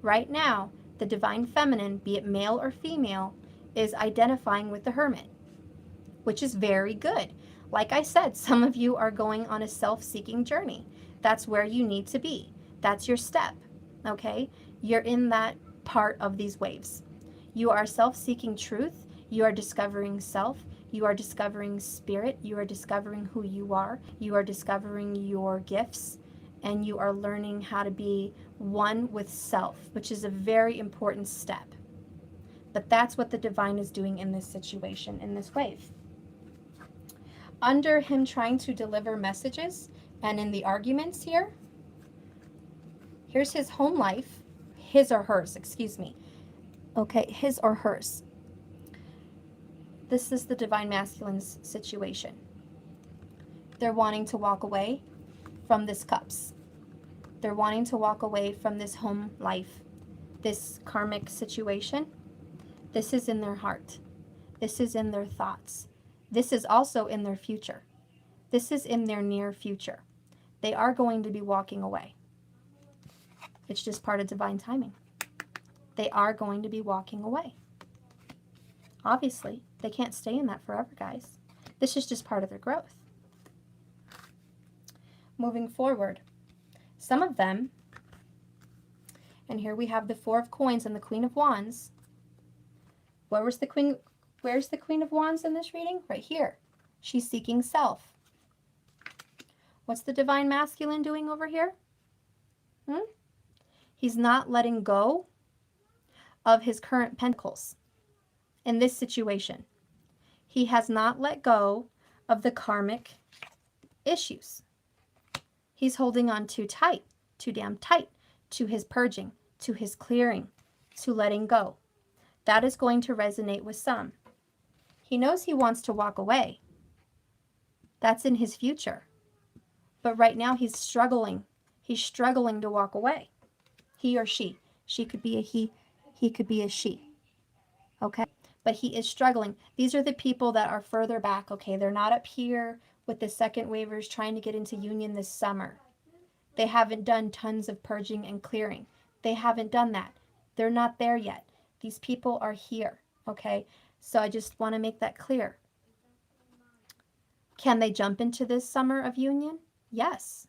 Right now, the divine feminine, be it male or female, is identifying with the Hermit, which is very good. Like I said, some of you are going on a self-seeking journey. That's where you need to be. That's your step, okay? You're in that part of these waves. You are self-seeking truth. You are discovering self. You are discovering spirit. You are discovering who you are. You are discovering your gifts. And you are learning how to be one with self, which is a very important step. But that's what the divine is doing in this situation, in this wave. Under him trying to deliver messages and in the arguments here, here's his home life, his or hers, excuse me. Okay, his or hers. This is the divine masculine's situation. They're wanting to walk away from this cups. They're wanting to walk away from this home life, this karmic situation. This is in their heart. This is in their thoughts. This is also in their future. This is in their near future. They are going to be walking away. It's just part of divine timing. They are going to be walking away. Obviously, they can't stay in that forever, guys. This is just part of their growth. Moving forward, some of them, and here we have the Four of Coins and the Queen of Wands. Where's the Queen of Wands in this reading? Right here. She's seeking self. What's the divine masculine doing over here? He's not letting go of his current pentacles in this situation. He has not let go of the karmic issues. He's holding on too tight, too damn tight to his purging, to his clearing, to letting go. That is going to resonate with some. He knows he wants to walk away. That's in his future. But right now he's struggling. He's struggling to walk away. He or she. She could be a he could be a she. Okay? But he is struggling. These are the people that are further back, okay? They're not up here with the second wavers trying to get into union this summer. They haven't done tons of purging and clearing. They haven't done that. They're not there yet. These people are here, okay? So I just want to make that clear. Can they jump into this summer of union? Yes.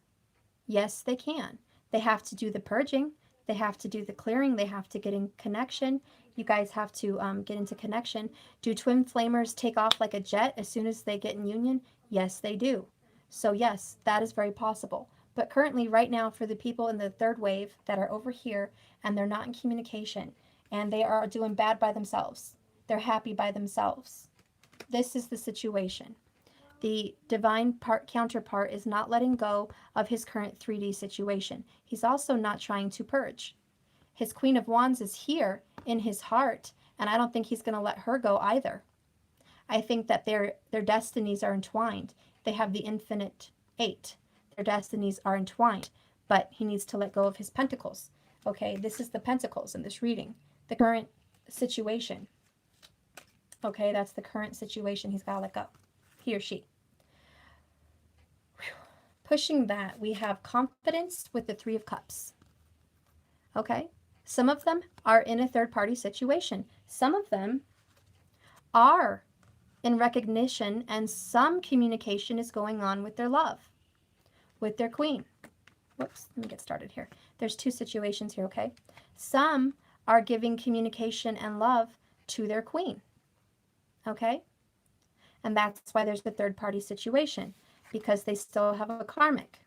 Yes, they can. They have to do the purging. They have to do the clearing. They have to get in connection. You guys have to get into connection. Do twin flamers take off like a jet as soon as they get in union? Yes, they do. So yes, that is very possible. But currently, right now, for the people in the third wave that are over here and they're not in communication and they are doing bad by themselves, they're happy by themselves. This is the situation. The divine counterpart is not letting go of his current 3D situation. He's also not trying to purge. His Queen of Wands is here in his heart, and I don't think he's going to let her go either. I think that their destinies are entwined. They have the infinite 8. Their destinies are entwined, but he needs to let go of his pentacles. Okay, this is the pentacles in this reading. The current situation. Okay, that's the current situation he's got to let go. He or she. Pushing that, we have confidence with the Three of Cups. Okay, some of them are in a third-party situation. Some of them are in recognition, and some communication is going on with their love, with their queen. Whoops, let me get started here. There's two situations here, okay? Some are giving communication and love to their queen, okay? And that's why there's the third-party situation. because they still have a karmic.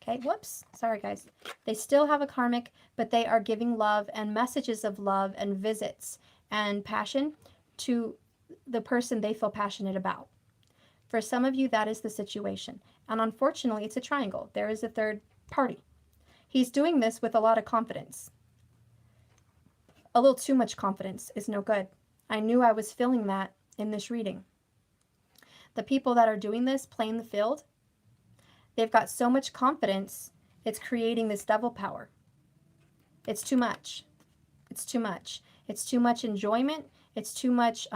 Okay, whoops, sorry guys. They still have a karmic, but they are giving love and messages of love and visits and passion to the person they feel passionate about. For some of you, that is the situation. And unfortunately, it's a triangle. There is a third party. He's doing this with a lot of confidence. A little too much confidence is no good. I knew I was feeling that in this reading. The people that are doing this, playing the field, they've got so much confidence, it's creating this devil power. It's too much. It's too much. It's too much enjoyment. It's too much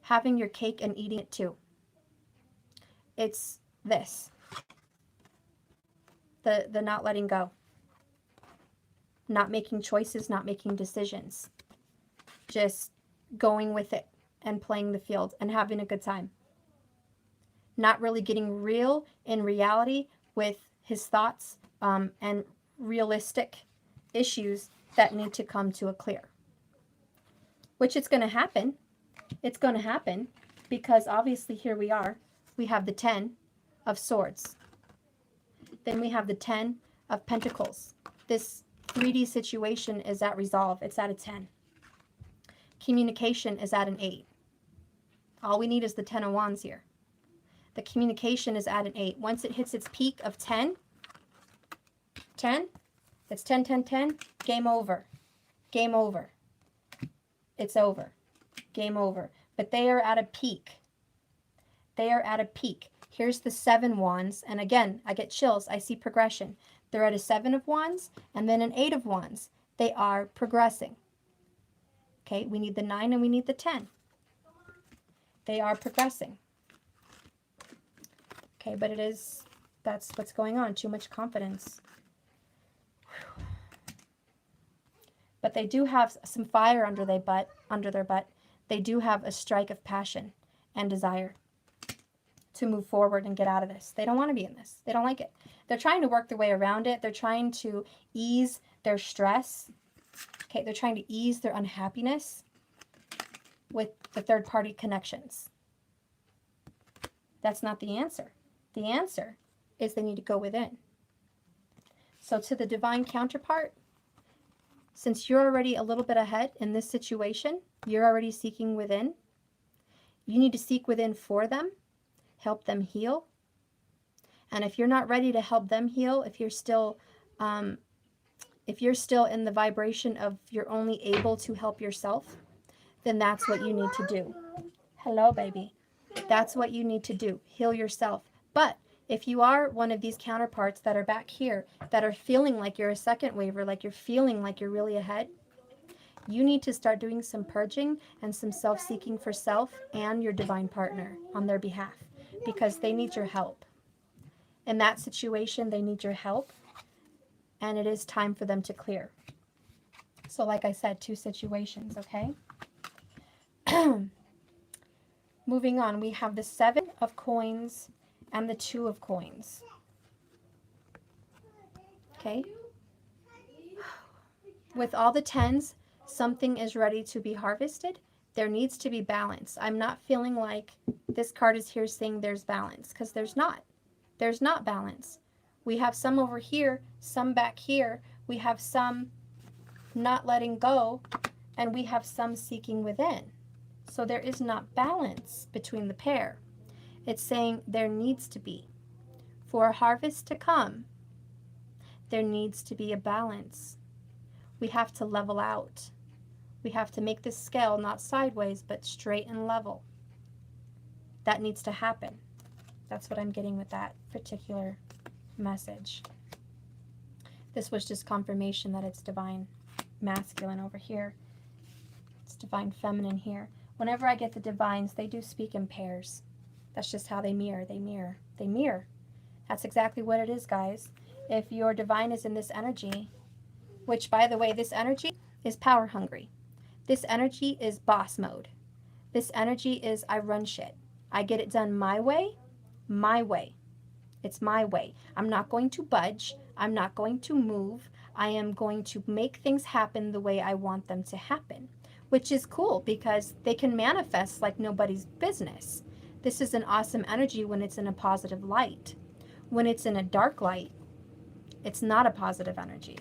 having your cake and eating it too. It's this. The not letting go. Not making choices, not making decisions. Just going with it and playing the field and having a good time. Not really getting real in reality with his thoughts and realistic issues that need to come to a clear. Which it's going to happen. It's going to happen because obviously here we are. We have the 10 of Swords. Then we have the 10 of Pentacles. This 3D situation is at resolve. It's at a 10. Communication is at an 8. All we need is the 10 of Wands here. The communication is at an 8. Once it hits its peak of 10, it's 10, 10, 10, game over. Game over. It's over. Game over. But they are at a peak. They are at a peak. Here's the 7 Wands. And again, I get chills. I see progression. They're at a 7 of Wands and then an 8 of Wands. They are progressing. Okay, we need the 9 and we need the 10. They are progressing. Okay, but that's what's going on. Too much confidence. Whew. But they do have some fire under their butt. They do have a strike of passion and desire to move forward and get out of this. They don't want to be in this. They don't like it. They're trying to work their way around it. They're trying to ease their stress. Okay, they're trying to ease their unhappiness with the third-party connections. That's not the answer. The answer is they need to go within. So to the divine counterpart, since you're already a little bit ahead in this situation, you're already seeking within, you need to seek within for them, help them heal. And if you're not ready to help them heal, if you're still in the vibration of you're only able to help yourself, then that's what you need to do. Hello, baby. That's what you need to do. Heal yourself. But if you are one of these counterparts that are back here, that are feeling like you're a second waver, like you're feeling like you're really ahead, you need to start doing some purging and some self-seeking for self and your divine partner on their behalf, because they need your help. In that situation, they need your help, and it is time for them to clear. So like I said, 2 situations, okay? Moving on, we have the 7 of coins and the 2 of coins. Okay? With all the 10s, something is ready to be harvested. There needs to be balance. I'm not feeling like this card is here saying there's balance, because there's not. There's not balance. We have some over here, some back here. We have some not letting go, and we have some seeking within. So there is not balance between the pair. It's saying there needs to be. For a harvest to come, there needs to be a balance. We have to level out. We have to make this scale not sideways, but straight and level. That needs to happen. That's what I'm getting with that particular message. This was just confirmation that it's divine masculine over here. It's divine feminine here. Whenever I get the divines, they do speak in pairs. That's just how they mirror. They mirror. They mirror. That's exactly what it is, guys. If your divine is in this energy, which, by the way, this energy is power hungry. This energy is boss mode. This energy is I run shit. I get it done my way. My way. It's my way. I'm not going to budge. I'm not going to move. I am going to make things happen the way I want them to happen, which is cool because they can manifest like nobody's business. This is an awesome energy when it's in a positive light. When it's in a dark light, it's not a positive energy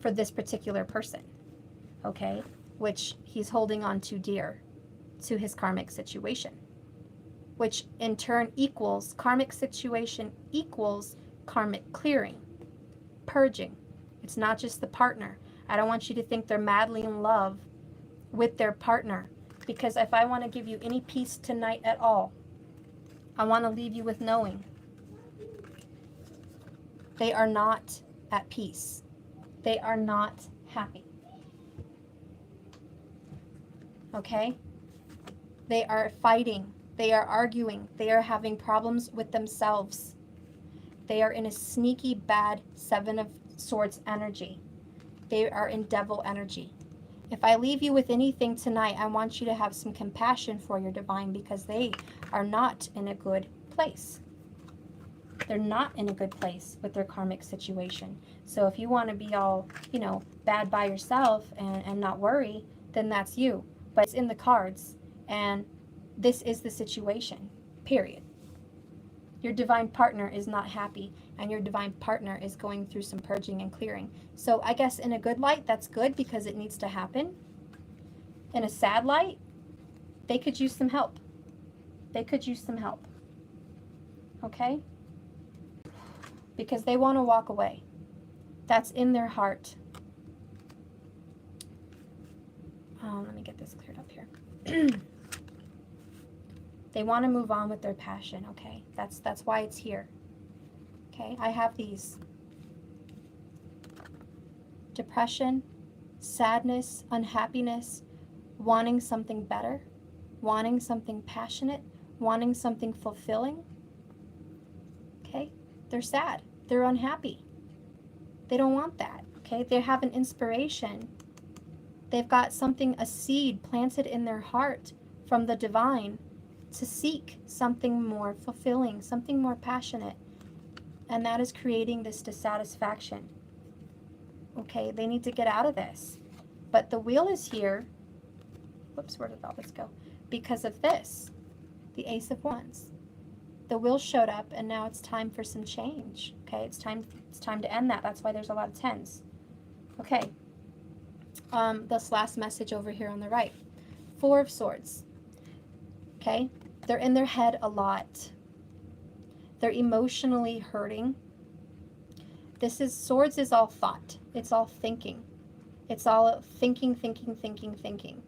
for this particular person, okay? Which he's holding on to dear to his karmic situation, which in turn equals karmic situation equals karmic clearing, purging. It's not just the partner. I don't want you to think they're madly in love with their partner, because if I want to give you any peace tonight at all, I want to leave you with knowing they are not at peace. They are not happy. Okay? They are fighting. They are arguing. They are having problems with themselves. They are in a sneaky, bad Seven of Swords energy. They are in devil energy. If I leave you with anything tonight, I want you to have some compassion for your divine, because they are not in a good place. They're not in a good place with their karmic situation. So if you want to be all, bad by yourself and not worry, then that's you. But it's in the cards, and this is the situation, period. Your divine partner is not happy, and your divine partner is going through some purging and clearing. So I guess in a good light, that's good because it needs to happen. In a sad light, they could use some help. They could use some help. Okay? Because they want to walk away. That's in their heart. Let me get this cleared up here. They want to move on with their passion, okay? That's why it's here. Okay, I have these. Depression, sadness, unhappiness, wanting something better, wanting something passionate, wanting something fulfilling. Okay, they're sad. They're unhappy. They don't want that, okay? They have an inspiration. They've got something, a seed planted in their heart from the divine to seek something more fulfilling, something more passionate. And that is creating this dissatisfaction. Okay, they need to get out of this. But the wheel is here. Whoops, where did all this go? Because of this, the Ace of Wands. The wheel showed up, and now it's time for some change. Okay, it's time to end that. That's why there's a lot of tens. Okay. This last message over here on the right. Four of Swords. Okay, they're in their head a lot. They're emotionally hurting. Swords is all thought. It's all thinking. It's all thinking.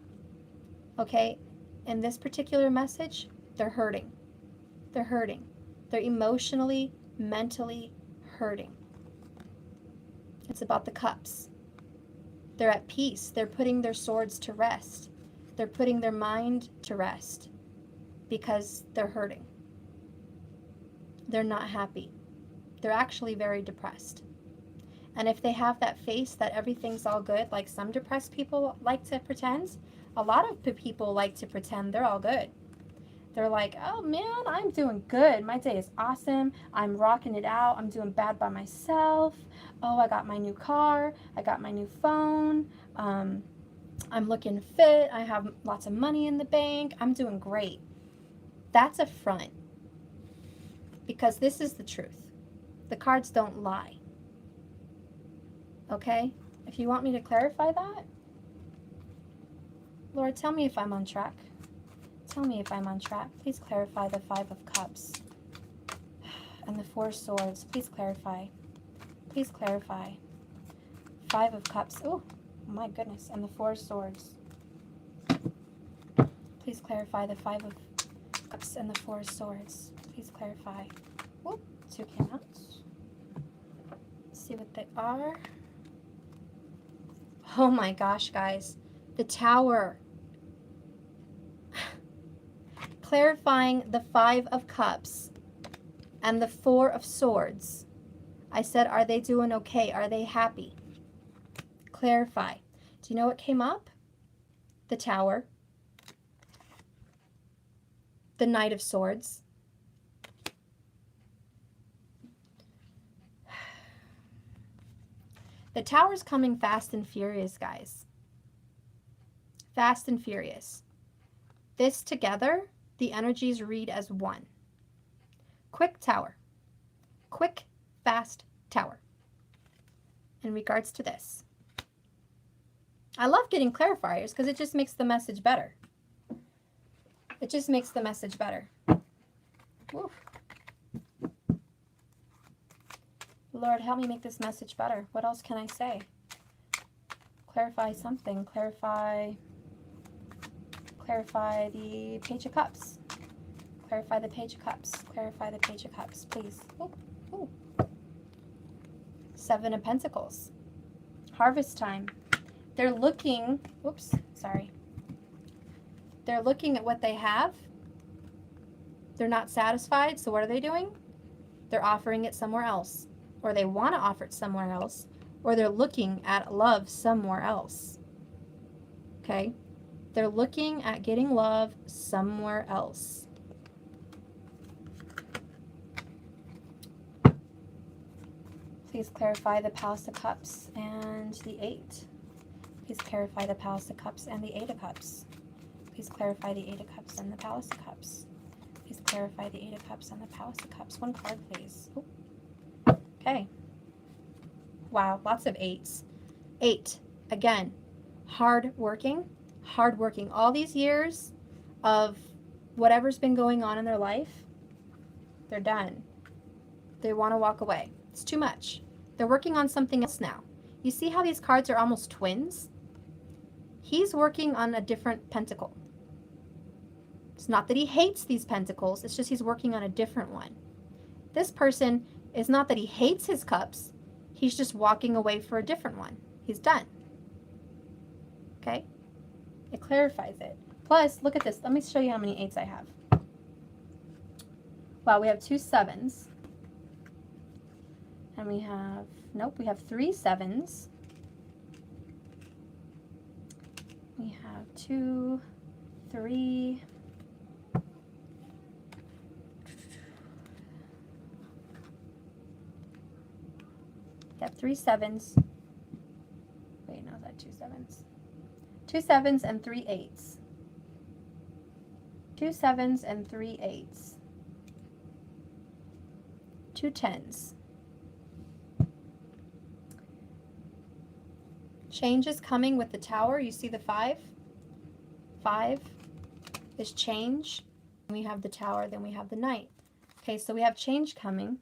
Okay, in this particular message, they're hurting. They're hurting. They're emotionally, mentally hurting. It's about the cups. They're at peace. They're putting their swords to rest. They're putting their mind to rest because they're hurting. They're not happy. They're actually very depressed. And if they have that face that everything's all good, like some depressed people like to pretend, a lot of people like to pretend they're all good. They're like, oh man, I'm doing good. My day is awesome. I'm rocking it out. I'm doing bad by myself. Oh, I got my new car. I got my new phone. I'm looking fit. I have lots of money in the bank. I'm doing great. That's a front. Because this is the truth. The cards don't lie. Okay? If you want me to clarify that, Lord, tell me if I'm on track. Tell me if I'm on track. Please clarify the Five of Cups and the Four of Swords. Please clarify. Please clarify. Five of Cups. Oh, my goodness. And the Four of Swords. Please clarify the Five of Cups and the Four of Swords. Please clarify. Whoop, two came out. Let's see what they are. Oh my gosh, guys. The Tower. Clarifying the Five of Cups and the Four of Swords. I said, are they doing okay? Are they happy? Clarify. Do you know what came up? The Tower. The Knight of Swords. The Tower's coming fast and furious, guys. Fast and furious. This together the energies read as one. Quick tower. Quick, fast tower. In regards to this. I love getting clarifiers because it just makes the message better. It just makes the message better. Woo. Lord, help me make this message better. What else can I say? Clarify something. Clarify the Page of Cups. Clarify the Page of Cups. Clarify the Page of Cups, please. Ooh, ooh. Seven of Pentacles. Harvest time. They're looking, oops, sorry. They're looking at what they have. They're not satisfied, so what are they doing? They're offering it somewhere else. Or they want to offer it somewhere else. Or they're looking at love somewhere else. Okay? They're looking at getting love somewhere else. Please clarify the Palace of Cups and the 8. Please clarify the Palace of Cups and the 8 of Cups. Please clarify the 8 of Cups and the Palace of Cups. Please clarify the 8 of Cups and the Palace of Cups. One card, please. Ooh. Okay. Wow, lots of 8s. 8, again, hard working. All these years of whatever's been going on in their life, they're done. They want to walk away. It's too much. They're working on something else now. You see how these cards are almost twins? He's working on a different pentacle. It's not that he hates these pentacles, it's just he's working on a different one. This person is not that he hates his cups, he's just walking away for a different one. He's done. Okay? It clarifies it. Plus, look at this. Let me show you how many 8s I have. Wow, we have 2 7s. And we have, nope, we have 3 7s. We have 2, 3. We have 3 7s. Wait, no, is that 2 7s? 2 7s and 3 8s. 2 7s and 3 8s. 2 10s. Change is coming with the Tower. You see the 5? 5 is change. We have the Tower, then we have the Knight. Okay, so we have change coming.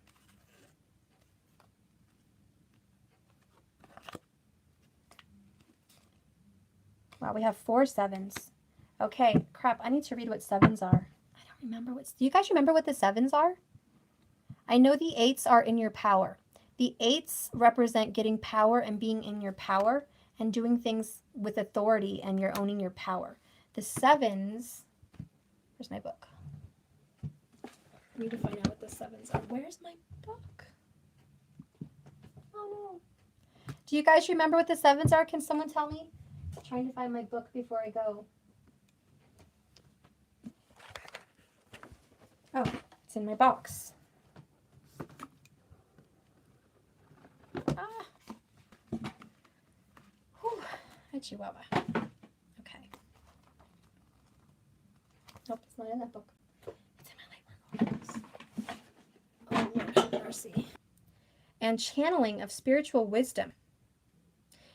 Wow, we have 4 7s. Okay, crap, I need to read what 7s are. I don't remember what... Do you guys remember what the 7s are? I know the 8s are in your power. The 8s represent getting power and being in your power and doing things with authority, and you're owning your power. The 7s... Where's my book? I need to find out what the 7s are. Where's my book? Oh, no. Do you guys remember what the 7s are? Can someone tell me? I'm trying to find my book before I go. Oh, it's in my box. Ah. Whew. A chihuahua. Okay. Nope, it's not in that book. It's in my light work. Oh, Lord have mercy. And channeling of spiritual wisdom.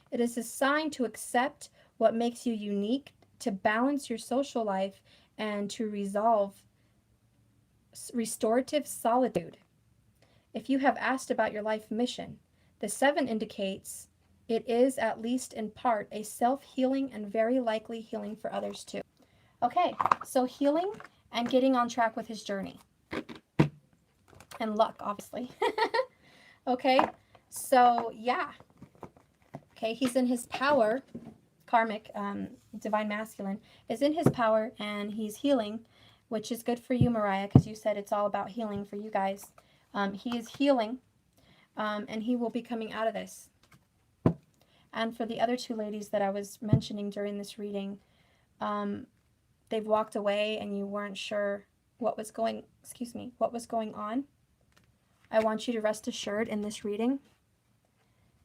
It is a sign to accept what makes you unique, to balance your social life, and to resolve restorative solitude. If you have asked about your life mission, the 7 indicates it is, at least in part, a self-healing and very likely healing for others too. Okay, so healing and getting on track with his journey. And luck, obviously. Okay, so yeah. Okay, he's in his power. Karmic, divine masculine, is in his power, and he's healing, which is good for you, Mariah, because you said it's all about healing for you guys. He is healing, and he will be coming out of this. And for the other 2 ladies that I was mentioning during this reading, they've walked away and you weren't sure what was going on. I want you to rest assured in this reading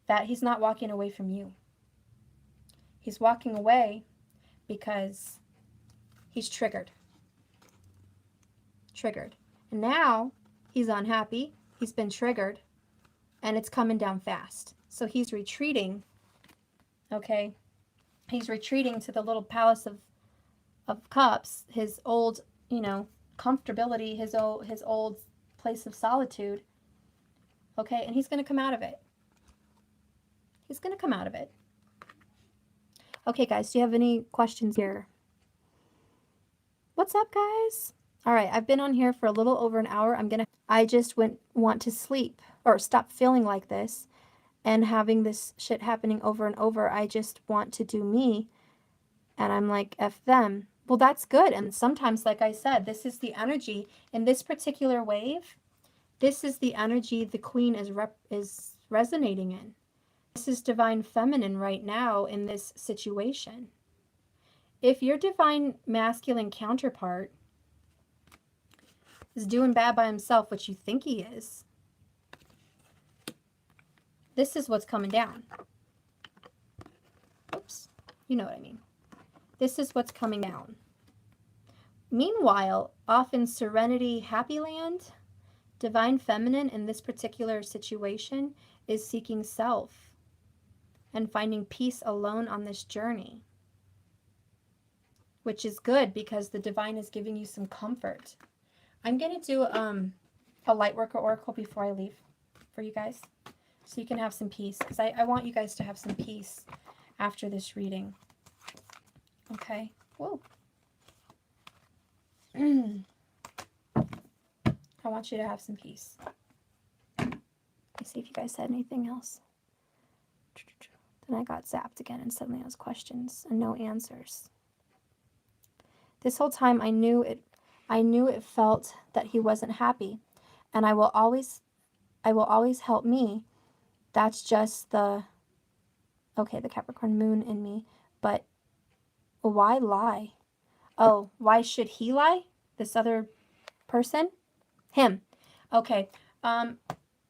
that he's not walking away from you. He's walking away because he's triggered. triggered. And now he's unhappy. He's been triggered. And it's coming down fast. So he's retreating. Okay? He's retreating to the little palace of cups, his old, comfortability, his old place of solitude. Okay? And he's going to come out of it. He's going to come out of it. Okay, guys, do you have any questions here? What's up, guys? All right, I've been on here for a little over an hour. I just want to sleep or stop feeling like this and having this shit happening over and over. I just want to do me. And I'm like, F them. Well, that's good. And sometimes, like I said, this is the energy in this particular wave. This is the energy the queen is resonating in. This is divine feminine right now in this situation. If your divine masculine counterpart is doing bad by himself, which you think he is, this is what's coming down. Oops, you know what I mean. This is what's coming down. Meanwhile, off in Serenity Happy Land, divine feminine in this particular situation is seeking self and finding peace alone on this journey, which is good because the divine is giving you some comfort. I'm going to do a light worker oracle before I leave for you guys so you can have some peace, because I want you guys to have some peace after this reading. Okay? Whoa. I want you to have some peace. Let me see if you guys said anything else. Then I got zapped again and suddenly I was questions and no answers. This whole time I knew it felt that he wasn't happy, and I will always help me. That's just the Capricorn moon in me. But why lie? Oh, why should he lie? This other person? Him. Okay.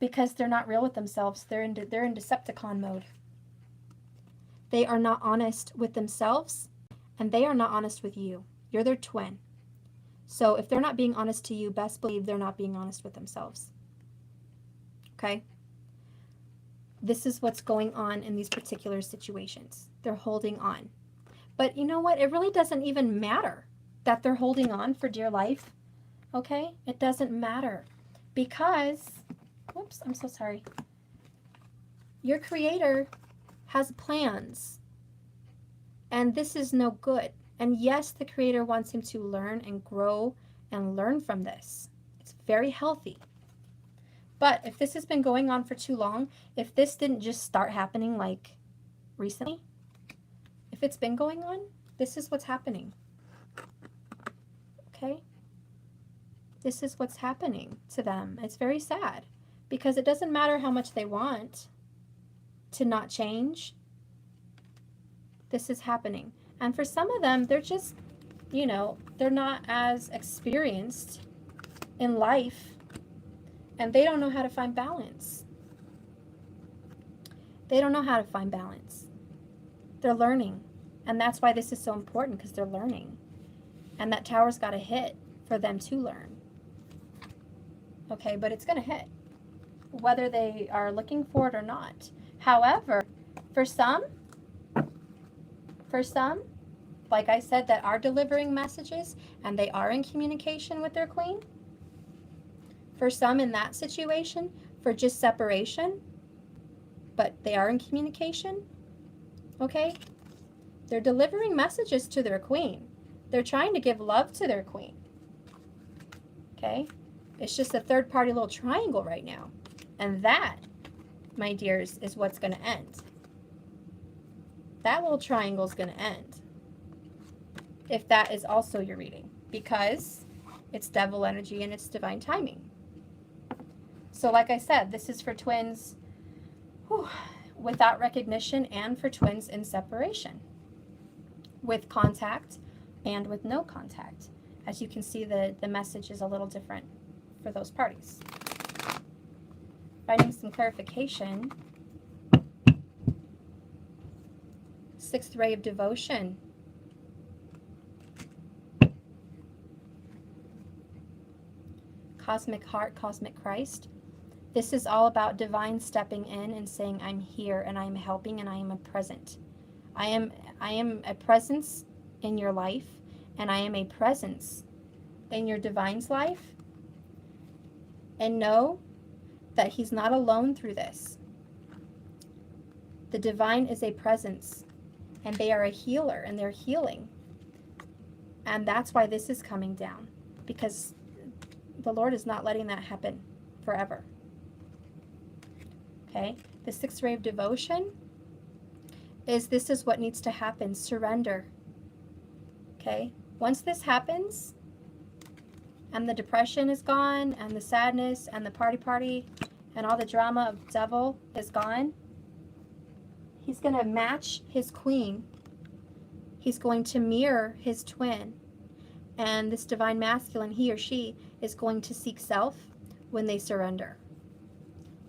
Because they're not real with themselves. They're in Decepticon mode. They are not honest with themselves, and they are not honest with you. You're their twin. So if they're not being honest to you, best believe they're not being honest with themselves. Okay? This is what's going on in these particular situations. They're holding on. But you know what? It really doesn't even matter that they're holding on for dear life. Okay? It doesn't matter. Because, whoops, I'm so sorry. Your creator has plans. And this is no good. And yes, the creator wants him to learn and grow and learn from this. It's very healthy. But if this has been going on for too long, if this didn't just start happening like recently, if it's been going on, this is what's happening. Okay? This is what's happening to them. It's very sad because it doesn't matter how much they want to not change. This is happening. And for some of them, they're just, they're not as experienced in life and they don't know how to find balance. They don't know how to find balance. They're learning. And that's why this is so important, because they're learning. And that tower's got to hit for them to learn. Okay, but it's going to hit, whether they are looking for it or not. However, for some, like I said, that are delivering messages and they are in communication with their queen, for some in that situation, for just separation, but they are in communication, okay? They're delivering messages to their queen. They're trying to give love to their queen, okay? It's just a third-party little triangle right now. And that, my dears, is what's going to end. That little triangle is going to end. If that is also your reading. Because it's devil energy and it's divine timing. So like I said, this is for twins without recognition and for twins in separation. With contact and with no contact. As you can see, the message is a little different for those parties. Finding some clarification. Sixth ray of devotion. cosmic heart, cosmic Christ. This is all about divine stepping in and saying, I'm here and I am helping and I am a present. I am a presence in your life, and I am a presence in your divine's life. And know that he's not alone through this. The divine is a presence, and they are a healer, and they're healing. And that's why this is coming down, because the Lord is not letting that happen forever. Okay? The 6th ray of devotion is this is what needs to happen. Surrender. Okay? Once this happens, and the depression is gone, and the sadness, and the party, and all the drama of devil is gone, he's going to match his queen. He's going to mirror his twin. And this divine masculine, he or she, is going to seek self when they surrender.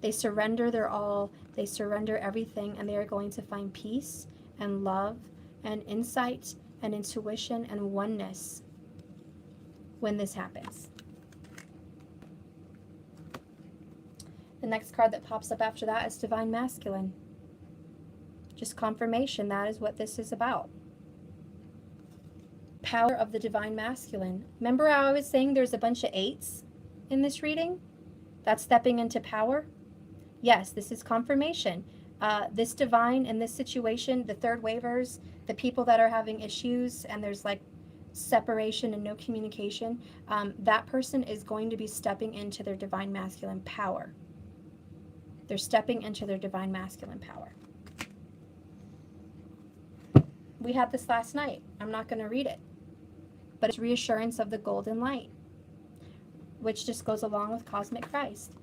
They surrender their all. They surrender everything, and they are going to find peace and love and insight and intuition and oneness when this happens. The next card that pops up after that is Divine Masculine. Just confirmation, that is what this is about. Power of the Divine Masculine. Remember how I was saying there's a bunch of 8s in this reading? That's stepping into power. Yes, this is confirmation. This divine in this situation, the third wavers, the people that are having issues and there's like separation and no communication, that person is going to be stepping into their divine masculine power. They're stepping into their divine masculine power. We had this last night. I'm not going to read it, but it's reassurance of the golden light, which just goes along with cosmic Christ.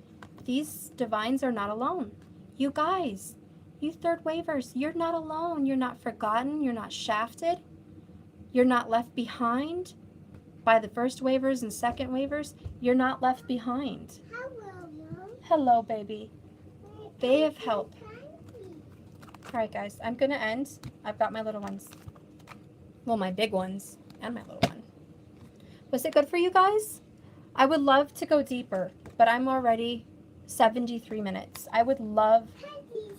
These divines are not alone. You guys, you third wavers, you're not alone. You're not forgotten. You're not shafted. You're not left behind by the first wavers and second wavers. You're not left behind. Hello, Mom. Hello, baby. They have help. All right, guys, I'm going to end. I've got my little ones. Well, my big ones and my little one. Was it good for you guys? I would love to go deeper, but I'm already 73 minutes. I would love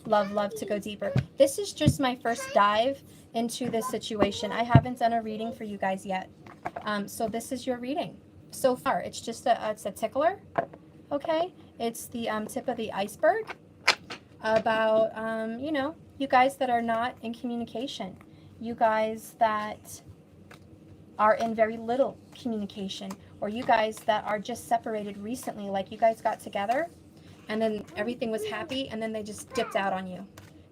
to go deeper. This is just my first dive into this situation. I haven't done a reading for you guys yet. So this is your reading. So far, it's just it's a tickler, okay? It's the tip of the iceberg about, you know, you guys that are not in communication. You guys that are in very little communication, or you guys that are just separated recently, like you guys got together and then everything was happy and then they just dipped out on you.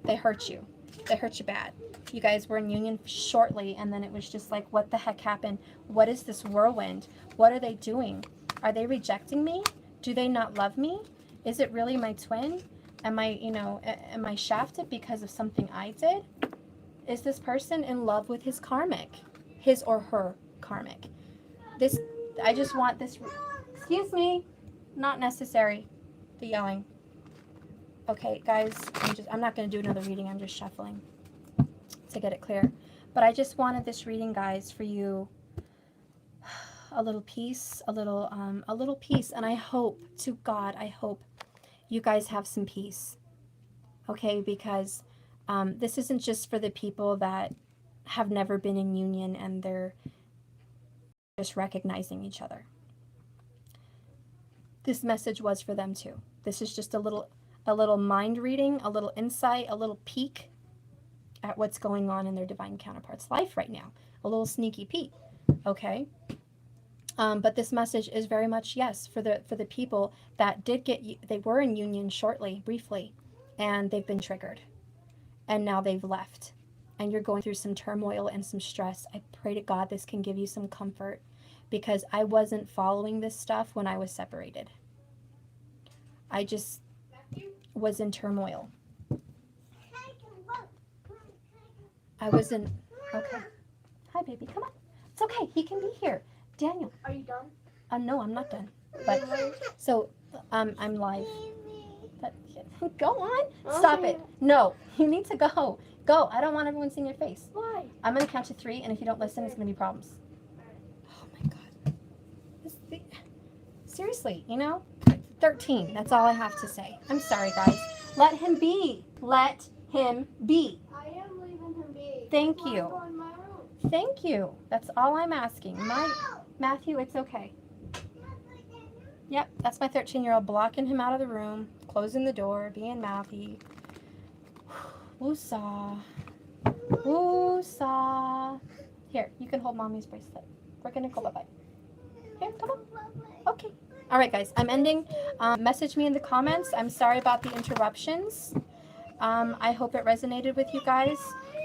They hurt you. They hurt you bad. You guys were in union shortly and then it was just like, what the heck happened? What is this whirlwind? What are they doing? Are they rejecting me? Do they not love me? Is it really my twin? Am I, you know, am I shafted because of something I did? Is this person in love with his karmic? His or her karmic? This, I just want this, excuse me, not necessary, the yelling. Okay, guys, I'm not going to do another reading. I'm just shuffling to get it clear. But I just wanted this reading, guys, for you. A little peace, a little peace. And I hope, to God, I hope you guys have some peace. Okay, because this isn't just for the people that have never been in union and they're just recognizing each other. This message was for them too. This is just a little mind reading, a little insight, a little peek at what's going on in their divine counterpart's life right now. A little sneaky peek, okay? But this message is very much, yes, for the people that they were in union shortly, briefly, and they've been triggered. And now they've left. And you're going through some turmoil and some stress. I pray to God this can give you some comfort, because I wasn't following this stuff when I was separated. I just was in turmoil. I was in, okay. Hi, baby, come on. It's okay, he can be here. Daniel. Are you done? No, I'm not done. But, so, I'm live. But, go on. Stop it. No, you need to go. Go. I don't want everyone seeing your face. Why? I'm going to count to 3, and if you don't listen, it's going to be problems. Oh, my God. Seriously, 13. That's all I have to say. I'm sorry, guys. Let him be. Let him be. I am leaving him be. Thank That's why you. I'm going in my room. Thank you. That's all I'm asking. Matthew, it's okay. Yep, that's my 13-year-old blocking him out of the room, closing the door, being mouthy. Woosah. Woosah. Here, you can hold mommy's bracelet. We're gonna go bye-bye. Here, come on. Okay. All right, guys, I'm ending. Message me in the comments. I'm sorry about the interruptions. I hope it resonated with you guys.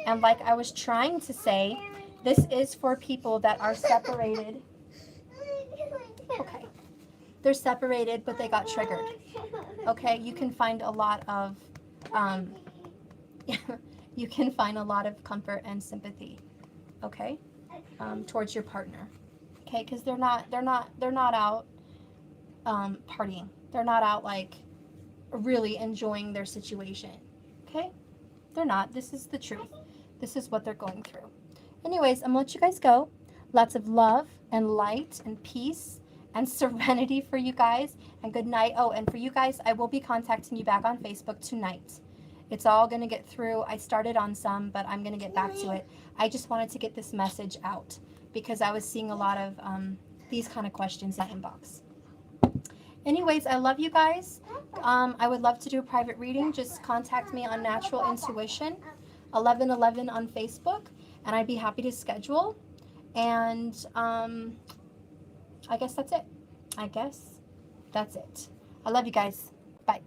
And like I was trying to say, this is for people that are separated. Okay. They're separated, but they got triggered. Okay, you can find a lot of you can find a lot of comfort and sympathy, okay, towards your partner, okay, because they're not out partying. They're not out like really enjoying their situation, okay? They're not. This is the truth. This is what they're going through. Anyways, I'm gonna let you guys go. Lots of love and light and peace and serenity for you guys, and good night. Oh, and for you guys, I will be contacting you back on Facebook tonight. It's all going to get through. I started on some, but I'm going to get back to it. I just wanted to get this message out because I was seeing a lot of these kind of questions in the inbox. Anyways, I love you guys. I would love to do a private reading. Just contact me on Natural Intuition 1111 on Facebook, and I'd be happy to schedule. And I guess that's it. I love you guys. Bye.